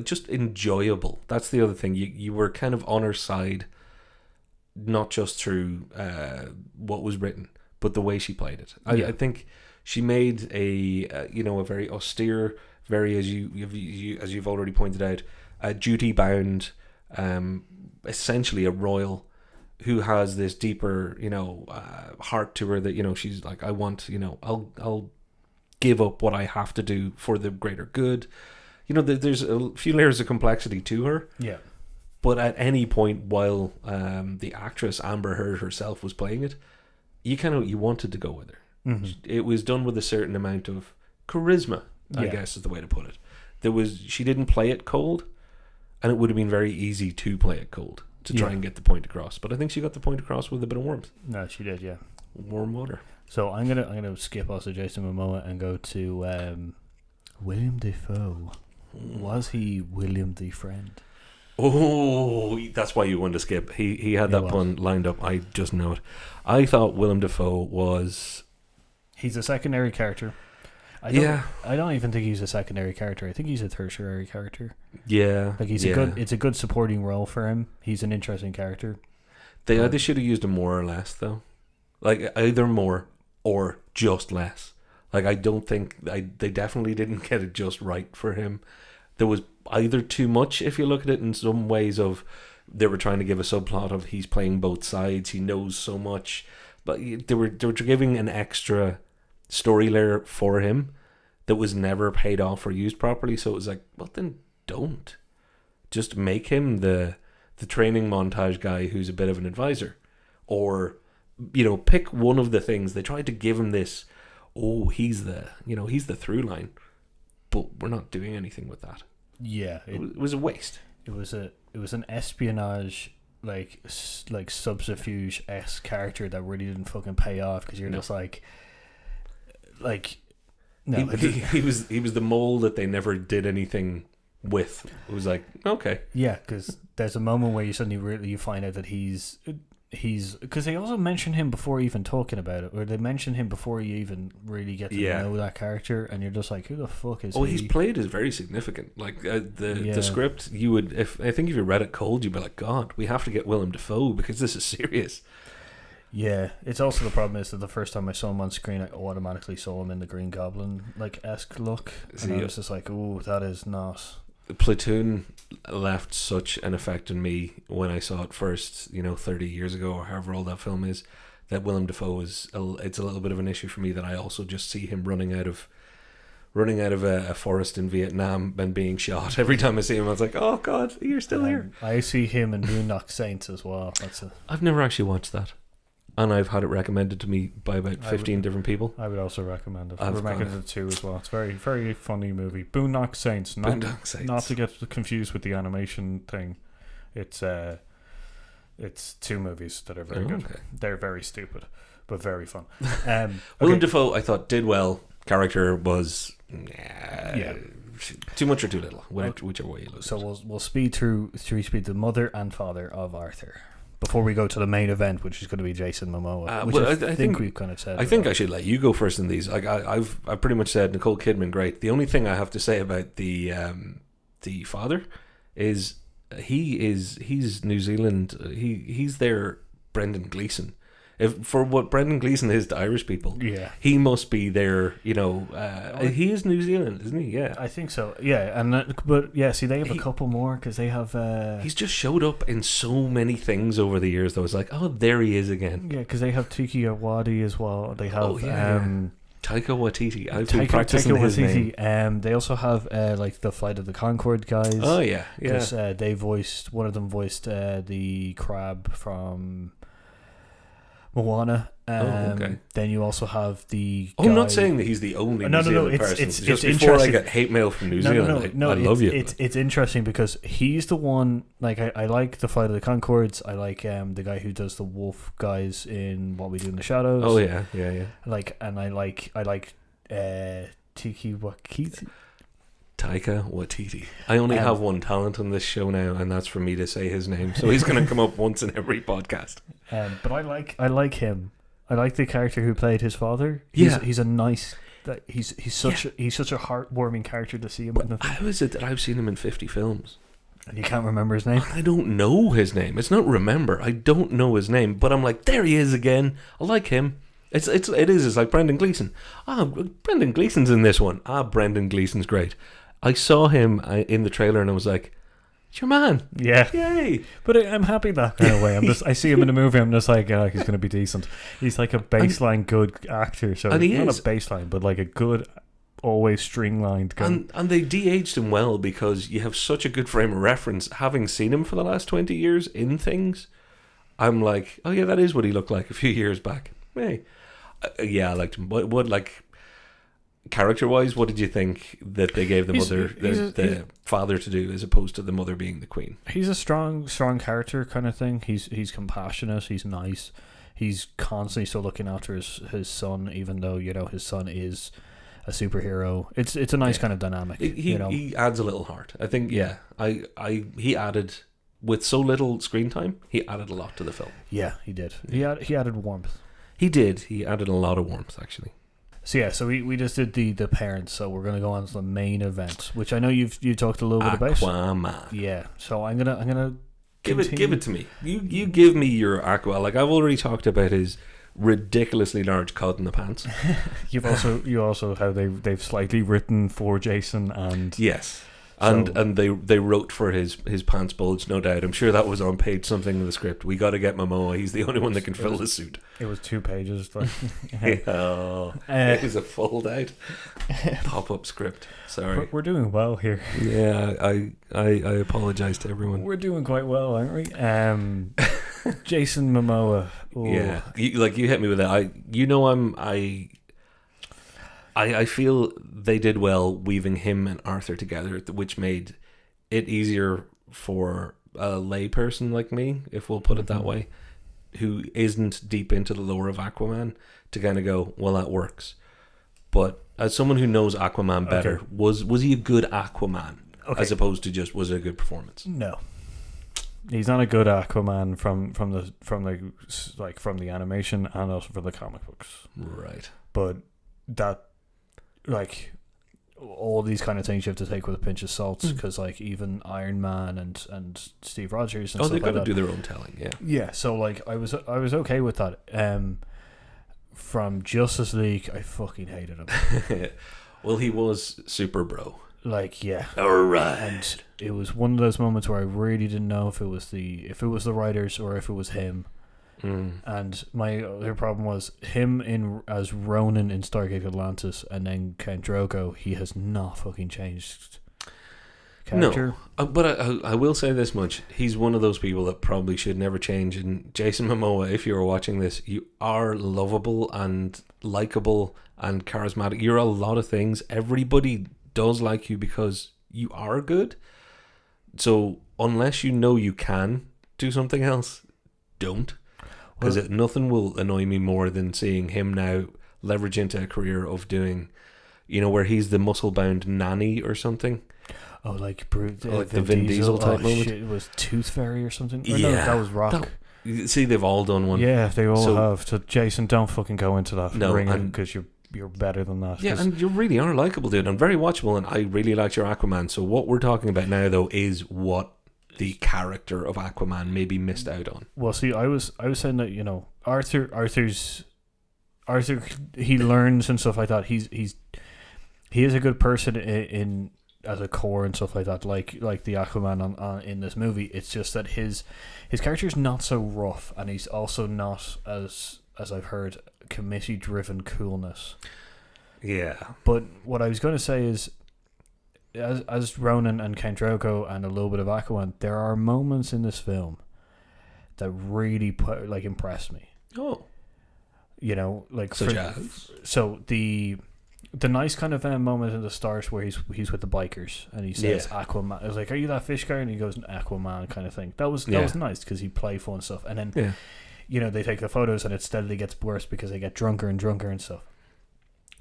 S1: just enjoyable. That's the other thing. You were kind of on her side, not just through what was written, but the way she played it. I think she made a very austere, very as you've already pointed out, a duty bound, essentially a royal who has this deeper heart to her that she's like, I want I'll give up what I have to do for the greater good. There's a few layers of complexity to her.
S2: Yeah.
S1: But at any point while the actress Amber Heard herself was playing it, you wanted to go with her. Mm-hmm. It was done with a certain amount of charisma, I guess is the way to put it. She didn't play it cold, and it would have been very easy to play it cold to try and get the point across. But I think she got the point across with a bit of warmth.
S2: No, she did, yeah.
S1: Warm water.
S2: So I'm gonna skip also Jason Momoa and go to William Dafoe. Was he William the Friend?
S1: Oh, that's why you wanted to skip. He had that pun lined up. I just know it. I thought Willem Dafoe was.
S2: He's a secondary character. I don't even think he's a secondary character. I think he's a tertiary character.
S1: Yeah,
S2: like it's a good supporting role for him. He's an interesting character.
S1: They either should have used him more or less though. Like either more or just less. Like I don't think they definitely didn't get it just right for him. There was either too much, if you look at it in some ways, of they were trying to give a subplot of he's playing both sides, he knows so much, but they were giving an extra story layer for him that was never paid off or used properly. So it was like, well then don't just make him the training montage guy who's a bit of an advisor, or pick one of the things. They tried to give him this, he's the through line, but we're not doing anything with that.
S2: Yeah,
S1: it was a waste.
S2: It was an espionage like subterfuge-esque character that really didn't fucking pay off because you're just like like no,
S1: he was the mole that they never did anything with. It was like, okay,
S2: yeah, because there's a moment where you suddenly you find out that he's because they also mention him before even talking about it, or they mention him before you even really get to know that character, and you're just like, who the fuck is he?
S1: He's played as very significant. Like the script, you would if you read it cold, you'd be like, God, we have to get Willem Dafoe because this is serious.
S2: Yeah, it's also the problem is that the first time I saw him on screen, I automatically saw him in the Green Goblin esque look, and I was just like, oh, that is not.
S1: Platoon left such an effect on me when I saw it first, 30 years ago or however old that film is, that Willem Dafoe it's a little bit of an issue for me, that I also just see him running out of a forest in Vietnam and being shot. Every time I see him, I was like, oh God, you're still here.
S2: I see him in Boondock Saints as well.
S1: I've never actually watched that. And I've had it recommended to me by about 15 different people.
S2: I would also recommend it. I've recommended it too as well. It's a very, very funny movie. Boondock Saints. Not to get confused with the animation thing. It's two movies that are very good. Okay. They're very stupid, but very fun.
S1: Willem Dafoe, I thought, did well. Character was too much or too little, whichever way you look.
S2: So we'll speed through the mother and father of Arthur before we go to the main event, which is going to be Jason Momoa, which I think we've kind of said.
S1: I think I should let you go first in these. Like I've pretty much said Nicole Kidman, great. The only thing I have to say about the father is he's New Zealand. He's their Brendan Gleeson. For what Brendan Gleeson is to Irish people, he must be their, he is New Zealand, isn't he? Yeah,
S2: I think so. Yeah, see, they have a couple more because they have.
S1: He's just showed up in so many things over the years. That was like, oh, there he is again.
S2: Yeah, because they have Taika Waititi as well. They have
S1: Taika Waititi. I've been practicing his name.
S2: They also have the Flight of the Conchord guys.
S1: Oh yeah,
S2: because they voiced one of them voiced the crab from Moana.
S1: Okay.
S2: Then you also have the
S1: guy. I'm not saying that he's the only New Zealand person. It's just before I get hate mail from New Zealand. I love you.
S2: It's interesting because he's the one. Like I like the Flight of the Conchords. I like the guy who does the wolf guys in What We Do in the Shadows.
S1: Oh yeah.
S2: I like Tiki Wakiti.
S1: Taika Waititi. I only have one talent on this show now, and that's for me to say his name. So he's going to come up once in every podcast.
S2: But I like him. I like the character who played his father. He's a nice. He's such a heartwarming character to see him.
S1: How is it that I've seen him in 50 films?
S2: And you can't remember his name?
S1: I don't know his name. It's not remember. I don't know his name. But I'm like, there he is again. I like him. It is like Brendan Gleeson. Brendan Gleeson's in this one. Brendan Gleeson's great. I saw him in the trailer and I was like, it's your man.
S2: Yeah.
S1: Yay.
S2: But I'm happy that kind of way. I see him in the movie, I'm just like, he's going to be decent. He's like a baseline good actor. So
S1: and he
S2: not
S1: is.
S2: A baseline, but like a good, always streamlined guy.
S1: And they de-aged him well because you have such a good frame of reference. Having seen him for the last 20 years in things, I'm like, oh yeah, that is what he looked like a few years back. Hey. I liked him. What like... Character-wise, what did you think that they gave the father to do as opposed to the mother being the queen?
S2: He's a strong character kind of thing. He's compassionate. He's nice. He's constantly still looking after his son, even though his son is a superhero. It's a nice kind of dynamic.
S1: He adds a little heart. I think. Yeah, he added with so little screen time. He added a lot to the film.
S2: Yeah, he did. He added warmth.
S1: He did. He added a lot of warmth, actually.
S2: So we just did the parents, so we're gonna go on to the main event, which I know you talked a little bit about.
S1: Aquaman.
S2: Yeah. So I'm gonna
S1: give it to me. You give me your Aqua. Like I've already talked about his ridiculously large cod in the pants.
S2: You also how they've slightly written for Jason and
S1: yes. And they wrote for his pants bulge, no doubt. I'm sure that was on page something in the script. We got to get Momoa. He's the only one that can fill the suit.
S2: It was 2 pages.
S1: It was a fold out pop up script. Sorry,
S2: we're doing well here.
S1: Yeah, I apologize to everyone.
S2: We're doing quite well, aren't we? Jason Momoa. Ooh.
S1: Yeah, you hit me with that. I feel they did well weaving him and Arthur together, which made it easier for a lay person like me, if we'll put it that way, who isn't deep into the lore of Aquaman, to kind of go, well, that works. But as someone who knows Aquaman better,
S2: Okay.
S1: was he a good Aquaman
S2: Okay.
S1: as opposed to just was it a good performance?
S2: No, he's not a good Aquaman from the animation and also from the comic books.
S1: Right.
S2: But that, like, all these kind of things you have to take with a pinch of salt, because like even Iron Man and Steve Rogers and
S1: Oh,
S2: stuff
S1: they've got
S2: like
S1: to
S2: that.
S1: do their own telling, yeah.
S2: Yeah, so like I was okay with that. From Justice League, I fucking hated him.
S1: Well, he was super bro.
S2: Like, yeah.
S1: Alright.
S2: And it was one of those moments where I really didn't know if it was the writers or if it was him. And my other problem was him as Ronan in Stargate Atlantis, and then Count Drogo. He has not fucking changed character.
S1: No, but I will say this much: he's one of those people that probably should never change. And Jason Momoa, if you are watching this, you are lovable and likable and charismatic. You're a lot of things. Everybody does like you because you are good. So unless you know you can do something else, don't. Because nothing will annoy me more than seeing him now leverage into a career of doing, where he's the muscle-bound nanny or something.
S2: Oh, like
S1: the Vin Diesel type moment.
S2: Shit, it was Tooth Fairy or something. Or
S1: Yeah,
S2: no, that was Rock.
S1: See, they've all done one.
S2: Yeah, they all have. So Jason, don't fucking go into that ring because you're better than that.
S1: Yeah, and you really are likable, dude, and very watchable. And I really liked your Aquaman. So what we're talking about now, though, is what the character of Aquaman maybe missed out on.
S2: Well, see, I was saying that Arthur he learns and stuff like that. He is a good person in as a core and stuff like that. Like the Aquaman on in this movie. It's just that his character is not so rough, and he's also not as I've heard committee driven coolness.
S1: Yeah,
S2: but what I was going to say is, as Ronan and Count Drogo and a little bit of Aquaman, there are moments in this film that really impressed me.
S1: Oh,
S2: such as the nice kind of moment in the start where he's with the bikers and he says Aquaman. I was like, "Are you that fish guy?" And he goes, "Aquaman," kind of thing. That was nice because he playful and stuff. And then they take the photos and it steadily gets worse because they get drunker and drunker and stuff.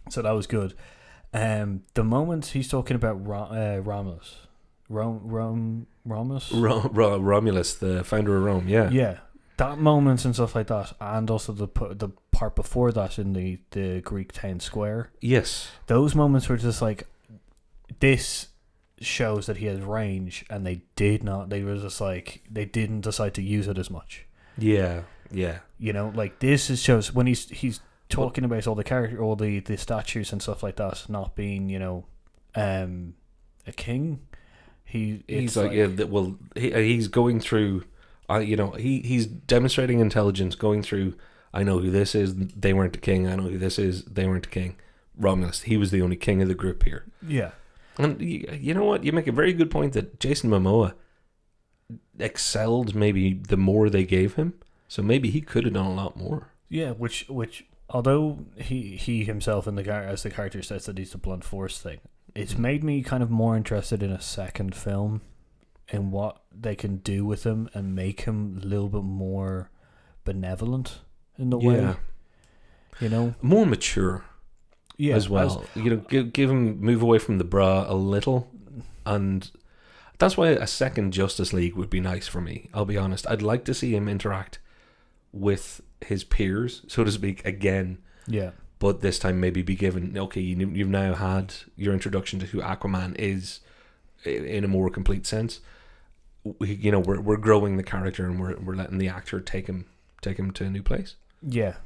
S2: So that was good. The moment he's talking about Romulus,
S1: Romulus, the founder of Rome, yeah,
S2: that moment and stuff like that, and also the part before that in the Greek town square.
S1: Yes,
S2: those moments were just like, this shows that he has range, and they did not. They were just like they didn't decide to use it as much.
S1: Yeah.
S2: This shows when he's talking about all the character, all the statues and stuff like that, not being a king. He's going through. He's demonstrating intelligence, going through. I know who this is. They weren't the king. I know who this is. They weren't the king. Romulus. He was the only king of the group here. Yeah.
S1: And you know what? You make a very good point that Jason Momoa excelled maybe the more they gave him. So maybe he could have done a lot more.
S2: Yeah, which although he himself as the character says that he's the blunt force thing, it's made me kind of more interested in a second film and what they can do with him and make him a little bit more benevolent in the way.
S1: More mature. Yeah, as well. Give him, move away from the bra a little, and that's why a second Justice League would be nice for me. I'll be honest. I'd like to see him interact with his peers, so to speak, again.
S2: Yeah.
S1: But this time maybe be given, okay, you've now had your introduction to who Aquaman is in a more complete sense. We're growing the character and we're letting the actor take him to a new place.
S2: Yeah.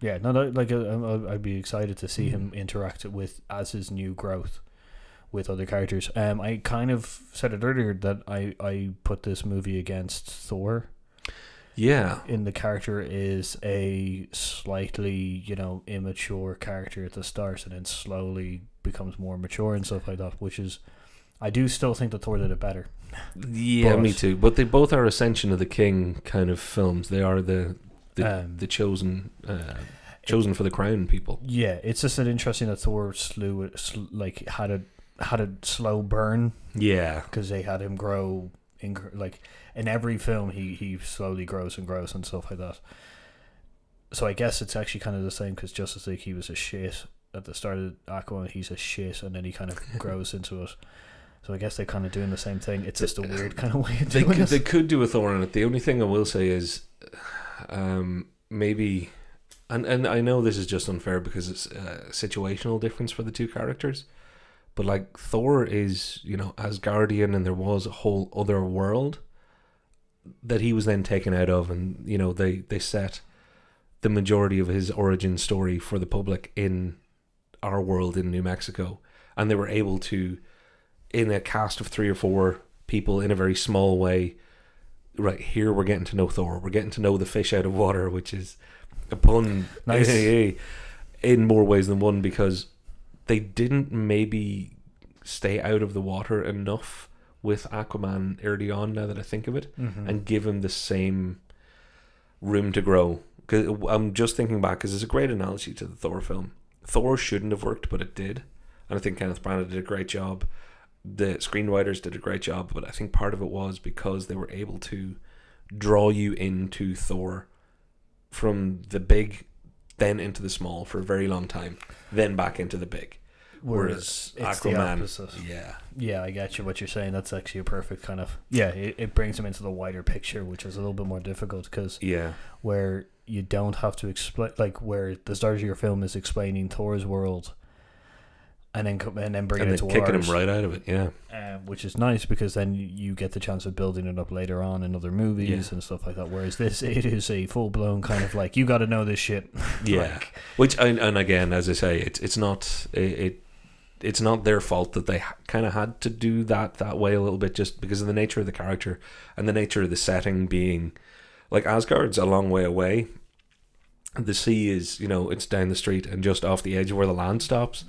S2: Yeah, I'd be excited to see him interact with as his new growth with other characters. I kind of said it earlier that I put this movie against Thor.
S1: Yeah.
S2: In the character is a slightly, immature character at the start and then slowly becomes more mature and stuff like that, which is, I do still think that Thor did it better.
S1: Yeah, me too. But they both are Ascension of the King kind of films. They are the chosen for the crown people. Yeah,
S2: it's just interesting that Thor had a slow burn.
S1: Yeah,
S2: because they had him grow in every film he slowly grows and stuff like that. So I guess it's actually kind of the same because Justice League he was a shit at the start of Aquaman he's a shit, and then he kind of grows into it. So I guess they're kind of doing the same thing. It's just a weird kind of way of doing it.
S1: They could do a Thor in it. The only thing I will say is, maybe, and I know this is just unfair because it's a situational difference for the two characters, but like Thor is, Asgardian, and there was a whole other world that he was then taken out of, and they set the majority of his origin story for the public in our world in New Mexico, and they were able to, in a cast of 3 or 4 people in a very small way, right here we're getting to know Thor, we're getting to know the fish out of water, which is a pun
S2: nice.
S1: In more ways than one, because they didn't maybe stay out of the water enough with Aquaman early on, now that I think of it, and give him the same room to grow. 'Cause I'm just thinking back, because it's a great analogy to the Thor film. Thor shouldn't have worked, but it did, and I think Kenneth Branagh did a great job. The screenwriters did a great job, but I think part of it was because they were able to draw you into Thor from the big, then into the small for a very long time, then back into the big. Whereas
S2: it's
S1: Aquaman,
S2: the opposite. Yeah, I get you. What you're saying, that's actually a perfect kind of it brings him into the wider picture, which is a little bit more difficult because where you don't have to explain, like where the start of your film is explaining Thor's world. And then bringing it to
S1: kicking
S2: ours,
S1: him right out of it,
S2: which is nice because then you get the chance of building it up later on in other movies and stuff like that. Whereas it is a full blown kind of like, you got to know this shit.
S1: Which and again, as I say, it's not it's not their fault that they kind of had to do that way a little bit, just because of the nature of the character and the nature of the setting being like Asgard's a long way away. The sea is, it's down the street and just off the edge of where the land stops.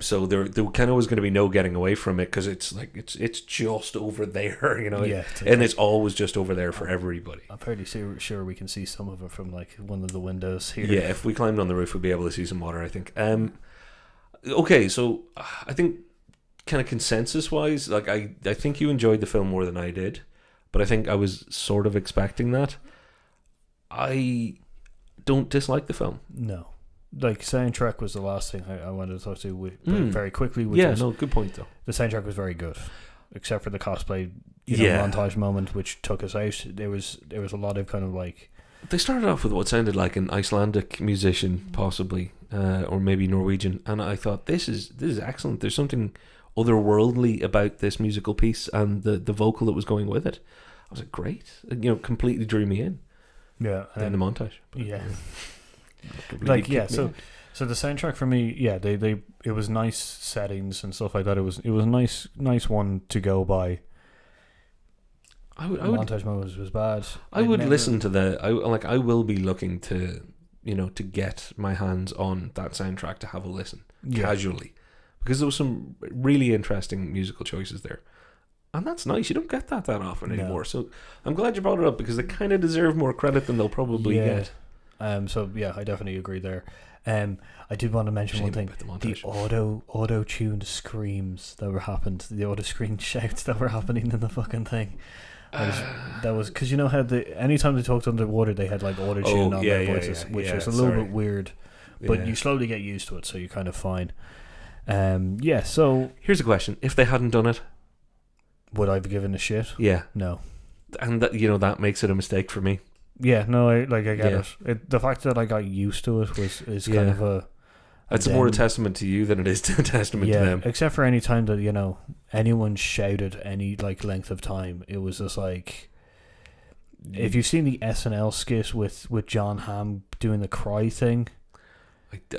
S1: So there kind of was going to be no getting away from it, because it's like it's just over there, and it's always just over there for everybody.
S2: I'm fairly sure we can see some of it from like one of the windows here.
S1: Yeah, if we climbed on the roof, we'd be able to see some water, I think. Okay, so I think kind of consensus wise, like I think you enjoyed the film more than I did, but I think I was sort of expecting that. I don't dislike the film.
S2: No. Like, soundtrack was the last thing I wanted to talk to very quickly.
S1: Good point though.
S2: The soundtrack was very good, except for the cosplay montage moment, which took us out. There was a lot of kind of like,
S1: they started off with what sounded like an Icelandic musician, possibly, or maybe Norwegian, and I thought this is excellent. There's something otherworldly about this musical piece, and the vocal that was going with it. I was like, great, completely drew me in.
S2: Yeah,
S1: and then the montage.
S2: So the soundtrack for me, it was nice settings and stuff like that. It was a nice one to go by. Montage moment was bad.
S1: I would listen to I will be looking to to get my hands on that soundtrack to have a listen casually, because there was some really interesting musical choices there. And that's nice. You don't get that often anymore. So I'm glad you brought it up, because they kind of deserve more credit than they'll probably get.
S2: I definitely agree there. I did want to mention one thing: the auto-tuned screams that were happened, the auto-screen shouts that were happening in the fucking thing. That was because how anytime they talked underwater, they had like auto-tune on their voices, which is a little bit weird. But you slowly get used to it, so you're kind of fine. So
S1: here's a question: if they hadn't done it,
S2: would I have given a shit?
S1: Yeah.
S2: No.
S1: And that that makes it a mistake for me.
S2: Yeah, no, I get it. The fact that I got used to it is kind of a...
S1: It's more a testament to you than it is a testament to them.
S2: Except for any time that, anyone shouted any like length of time, it was just like... If you've seen the SNL skit with John Hamm doing the cry thing...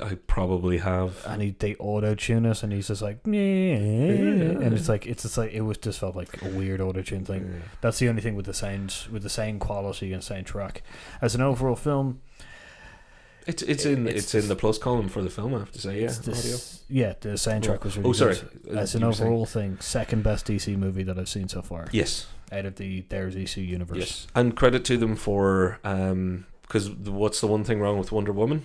S1: I probably have.
S2: And they auto-tune us, and he's just like... And it's just like it was just felt like a weird auto-tune thing. That's the only thing with the sound quality and soundtrack. As an overall film... It's in the plus column for the film, I have to say. Yeah, the soundtrack was really good. As an overall thing, second best DC movie that I've seen so far.
S1: Yes.
S2: Out of their DC universe.
S1: Yes. And credit to them for... because what's the one thing wrong with Wonder Woman?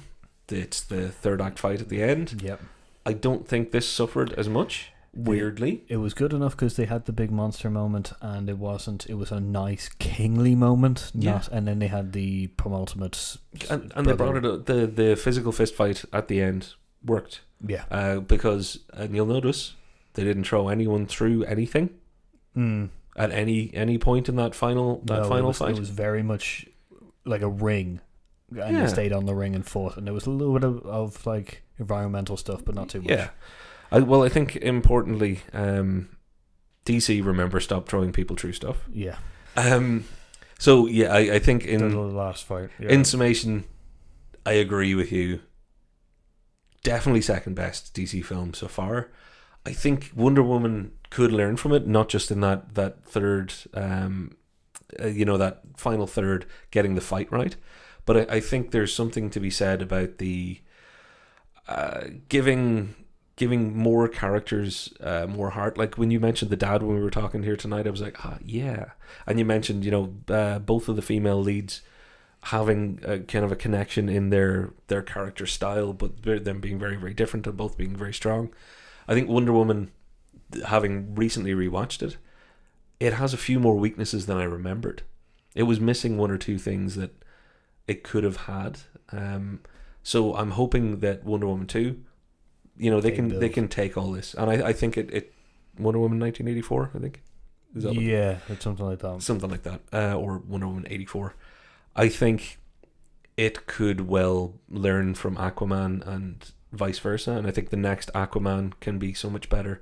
S1: It's the third act fight at the end.
S2: Yep.
S1: I don't think this suffered as much. Weirdly,
S2: it was good enough because they had the big monster moment, and it was a nice kingly moment. And then they had the penultimate,
S1: and they brought it up, the physical fist fight at the end worked.
S2: Yeah.
S1: Because, and you'll notice, they didn't throw anyone through anything at any point in that final fight.
S2: It was very much like a ring, and they stayed on the ring and fought, and there was a little bit of like environmental stuff, but not too much.
S1: Yeah. I think importantly, DC, remember, stopped throwing people through stuff.
S2: Yeah.
S1: So yeah, I think
S2: The last fight. Yeah.
S1: in summation, I agree with you. Definitely second best DC film so far. I think Wonder Woman could learn from it, not just in that third, that final third, getting the fight right, but I think there's something to be said about the giving more characters more heart. Like when you mentioned the dad when we were talking here tonight, I was like, yeah. And you mentioned, both of the female leads having a kind of a connection in their character style, but them being very, very different and both being very strong. I think Wonder Woman, having recently rewatched it has a few more weaknesses than I remembered. It was missing one or two things that it could have had. So I'm hoping that Wonder Woman 2, they can take all this, and I think it Wonder Woman 1984, I think. Is that
S2: it's something like that.
S1: Something like that, or Wonder Woman 84. I think it could well learn from Aquaman and vice versa, and I think the next Aquaman can be so much better.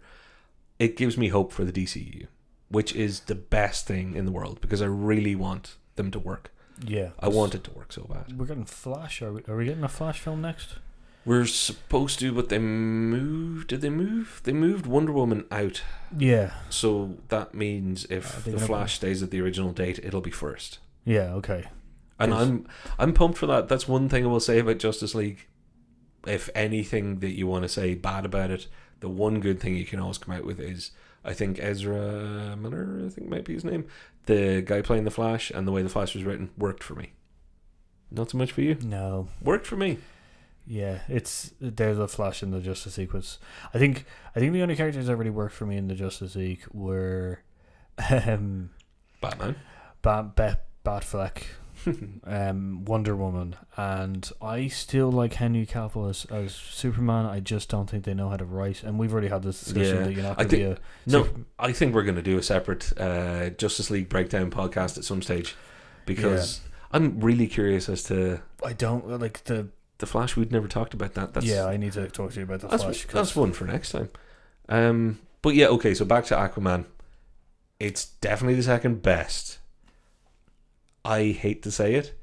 S1: It gives me hope for the DCU, which is the best thing in the world, because I really want them to work.
S2: Yeah,
S1: I want it to work so bad.
S2: We're getting Flash. Are we getting a Flash film next?
S1: We're supposed to, but they moved. Did they move? They moved Wonder Woman out.
S2: Yeah.
S1: So that means if the Flash stays at the original date, it'll be first.
S2: Yeah. Okay.
S1: And I'm pumped for that. That's one thing I will say about Justice League. If anything that you want to say bad about it, the one good thing you can always come out with is, I think Ezra Miller, I think might be his name, the guy playing the Flash, and the way the Flash was written worked for me. Not so much for you?
S2: No.
S1: Worked for me.
S2: Yeah, there's a Flash in the Justice League. I think the only characters that really worked for me in the Justice League were
S1: Batman,
S2: Batfleck, Wonder Woman, and I still like Henry Cavill as Superman. I just don't think they know how to write, and we've already had this discussion that you're not going to be a...
S1: I think we're going to do a separate Justice League breakdown podcast at some stage, because I'm really curious as to...
S2: I don't like the
S1: Flash. We'd never talked about that.
S2: I need to talk to you about the Flash.
S1: That's one for next time. But yeah, okay, so back to Aquaman. It's definitely the second best. I hate to say it,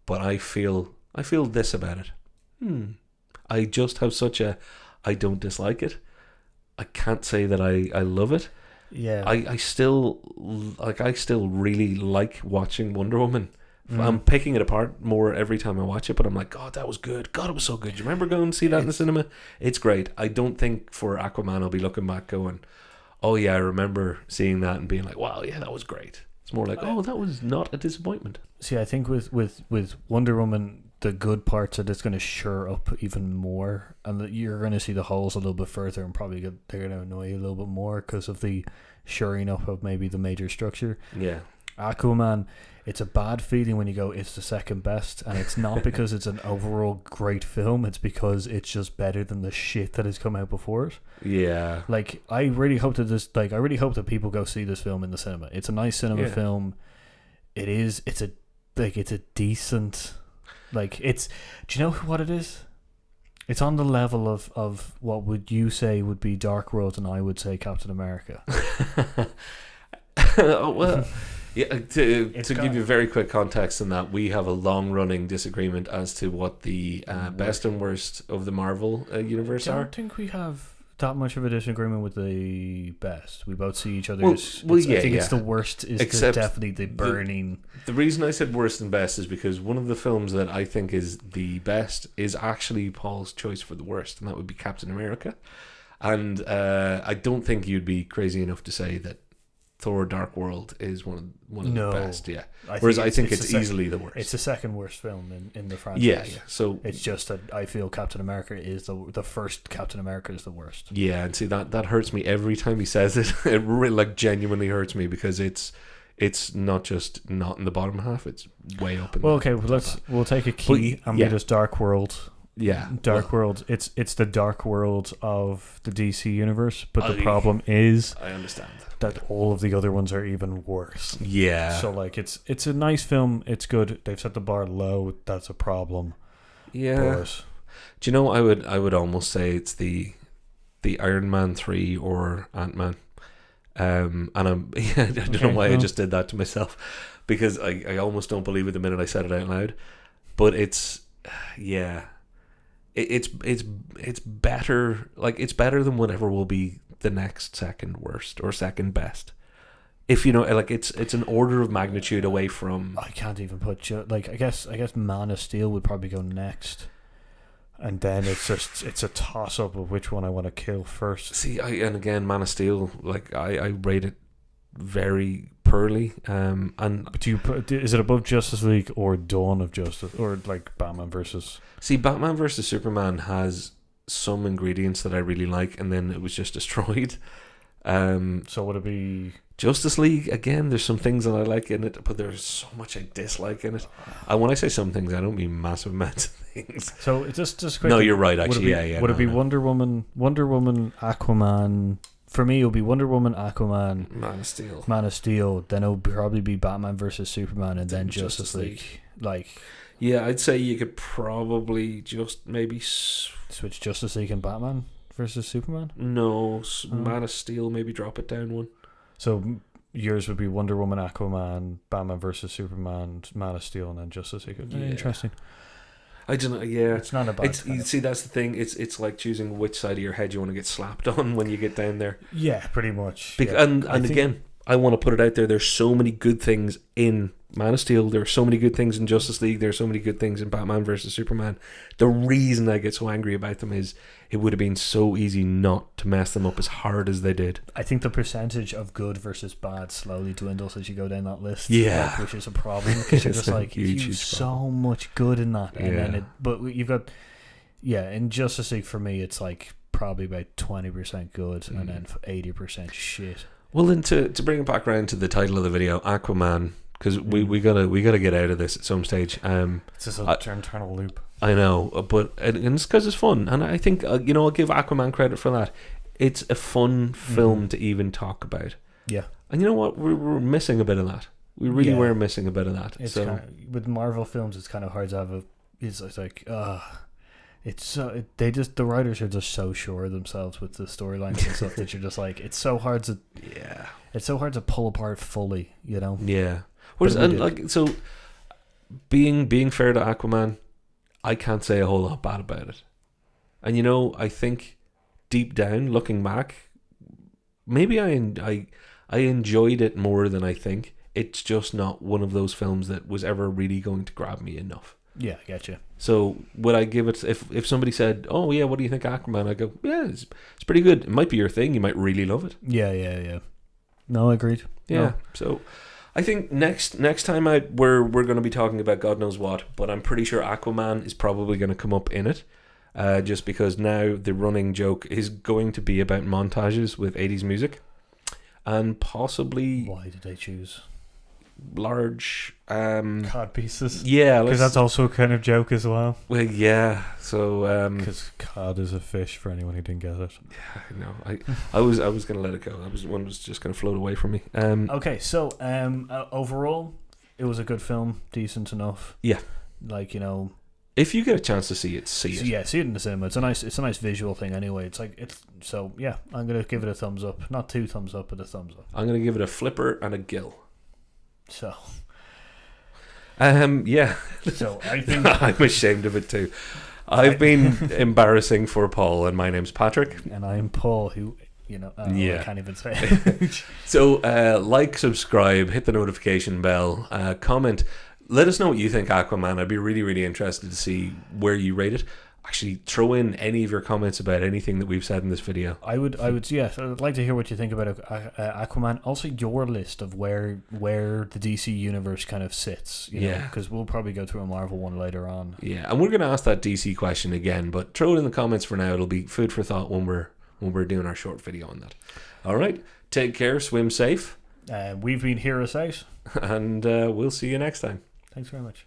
S1: but I feel this about it. I just have such a... I don't dislike it. I can't say that I love it.
S2: Yeah.
S1: I still really like watching Wonder Woman. I'm picking it apart more every time I watch it, but I'm like, God, that was good. God, it was so good. Do you remember going to see that in the cinema? It's great. I don't think for Aquaman I'll be looking back going, oh yeah, I remember seeing that and being like, wow, yeah, that was great. It's more like, oh, that was not a disappointment.
S2: See, I think with Wonder Woman, the good parts are just going to shore up even more, and that you're going to see the holes a little bit further, and probably they're going to annoy you a little bit more because of the shoring up of maybe the major structure.
S1: Yeah.
S2: Aquaman, it's a bad feeling when you go, it's the second best, and it's not because it's an overall great film, it's because it's just better than the shit that has come out before it.
S1: Yeah.
S2: Like, I really hope that people go see this film in the cinema. It's a nice cinema film. It's a decent, do you know what it is? It's on the level of what would you say would be Dark World, and I would say Captain America.
S1: Oh, well... Yeah, to give you very quick context on that, we have a long-running disagreement as to what the best and worst of the Marvel universe are. I don't think
S2: we have that much of a disagreement with the best. We both see each other as...
S1: I think
S2: it's the worst is definitely the burning...
S1: The reason I said worst and best is because one of the films that I think is the best is actually Paul's choice for the worst, and that would be Captain America. And I don't think you'd be crazy enough to say that Thor: Dark World is one of the best, yeah. Whereas I think it's easily the worst.
S2: It's the second worst film in the franchise.
S1: Yeah. So
S2: it's just that I feel Captain America is the first Captain America is the worst.
S1: Yeah, and see that hurts me every time he says it. It really genuinely hurts me because it's not just not in the bottom half; it's way up. We'll
S2: take a key and be this Dark World.
S1: Yeah,
S2: Dark World. It's the Dark World of the DC universe, but the
S1: I-
S2: problem is
S1: I understand.
S2: that all of the other ones are even worse.
S1: Yeah.
S2: So like it's a nice film. It's good. They've set the bar low. That's a problem.
S1: Yeah.
S2: But
S1: Do you know? I would almost say it's the Iron Man 3 or Ant-Man. And I'm I don't know why I just did that to myself, because I almost don't believe it the minute I said it out loud. But it's it's better. Like, it's better than whatever will be the next second worst or second best. If you know, like, it's an order of magnitude away from.
S2: I can't even put I guess Man of Steel would probably go next, and then it's a toss up of which one I want to kill first.
S1: See, and again, Man of Steel, like, I rate it very poorly. And
S2: But is it above Justice League or Dawn of Justice, or like Batman versus?
S1: see, Batman versus Superman has some ingredients that I really like, and then it was just destroyed.
S2: So would it be
S1: Justice League, again, there's some things that I like in it, but there's so much I dislike in it. And when I say some things, I don't mean massive amounts of things.
S2: so? Just quickly,
S1: No, you're right,
S2: would
S1: actually.
S2: it be,
S1: Yeah.
S2: Would it be
S1: no.
S2: Wonder Woman, Aquaman? For me, it would be Wonder Woman, Aquaman,
S1: Man of Steel.
S2: Man of Steel. Then it would probably be Batman versus Superman, and then Justice League. Like,
S1: Yeah, I'd say you could probably just maybe
S2: switch Justice League and Batman versus Superman.
S1: Man of Steel, maybe drop it down one.
S2: So yours would be Wonder Woman, Aquaman, Batman versus Superman, Man of Steel, and then Justice League.
S1: Yeah.
S2: Interesting.
S1: I don't know. Yeah,
S2: It's not a bad.
S1: you see, that's the thing. It's like choosing which side of your head you want to get slapped on when you get down there.
S2: Yeah, pretty much.
S1: And
S2: I think-
S1: again, I want to put it out there. There's so many good things in Man of Steel. There are so many good things in Justice League. There's so many good things in Batman versus Superman. The reason I get so angry about them is it would have been so easy not to mess them up as hard as they did.
S2: I think the percentage of good versus bad slowly dwindles as you go down that list.
S1: Yeah.
S2: like, which is a problem because you're
S1: It's
S2: just
S1: a
S2: like
S1: huge,
S2: you
S1: huge
S2: so much good in that, and then
S1: Yeah.
S2: but you've got in Justice League for me it's like probably about 20% good and then 80% shit.
S1: Well, then to bring it back around to the title of the video, Aquaman, because we gotta get out of this at some stage.
S2: It's just a eternal loop.
S1: I know, but and it's because it's fun, and I think I'll give Aquaman credit for that. It's a fun film to even talk about.
S2: Yeah,
S1: And you know what? We're missing a bit of that. We really were missing a bit of that.
S2: it's
S1: So
S2: kind of, with Marvel films, it's kind of hard to have a. It's like it's so the writers are just so sure of themselves with the storylines and stuff that you're just like it's so hard to pull apart fully, you know.
S1: Yeah. Whereas,
S2: But we
S1: and
S2: did.
S1: like, so being fair to Aquaman, I can't say a whole lot bad about it. And I think deep down, looking back, maybe I enjoyed it more than I think. It's just not one of those films that was ever really going to grab me enough.
S2: Yeah, I get you.
S1: So would I give it, if somebody said, "Oh yeah, what do you think of Aquaman?" I go, "Yeah, it's pretty good. It might be your thing. You might really love it."
S2: Yeah. No, agreed.
S1: Yeah.
S2: No.
S1: So I think next time out we're going to be talking about God knows what, but I'm pretty sure Aquaman is probably going to come up in it, just because now the running joke is going to be about montages with 80s music, and possibly
S2: Why did they choose
S1: large
S2: cod pieces?
S1: yeah,
S2: Because that's also a kind of joke as well.
S1: well, yeah. So
S2: Because cod is a fish for anyone who didn't get it.
S1: no, I was going to let it go. One was just going to float away from me.
S2: Okay, so overall, it was a good film, decent enough.
S1: Yeah.
S2: Like,
S1: If you get a chance to see it, see it.
S2: yeah, see it in the cinema. It's a nice visual thing anyway. Yeah, I'm gonna give it a thumbs up. Not 2 thumbs up, but a thumbs up.
S1: I'm going to give it a flipper and a gill.
S2: So
S1: Yeah.
S2: so I think
S1: I'm ashamed of it too. I've been embarrassing for Paul, and my name's Patrick.
S2: and I'm Paul, who
S1: Yeah.
S2: I can't even say it.
S1: So like, subscribe, hit the notification bell, comment. Let us know what you think Aquaman. I'd be really, really interested to see where you rate it. Actually, throw in any of your comments about anything that we've said in this video.
S2: I would, yes. I'd like to hear what you think about Aquaman. Also, your list of where the DC universe kind of sits.
S1: Yeah.
S2: Because we'll probably go through a Marvel one later on.
S1: Yeah, and we're going to ask that DC question again, but throw it in the comments for now. It'll be food for thought when we're doing our short video on that. All right, take care, swim safe,
S2: We've been Heroes Out.
S1: and we'll see you next time.
S2: Thanks very much.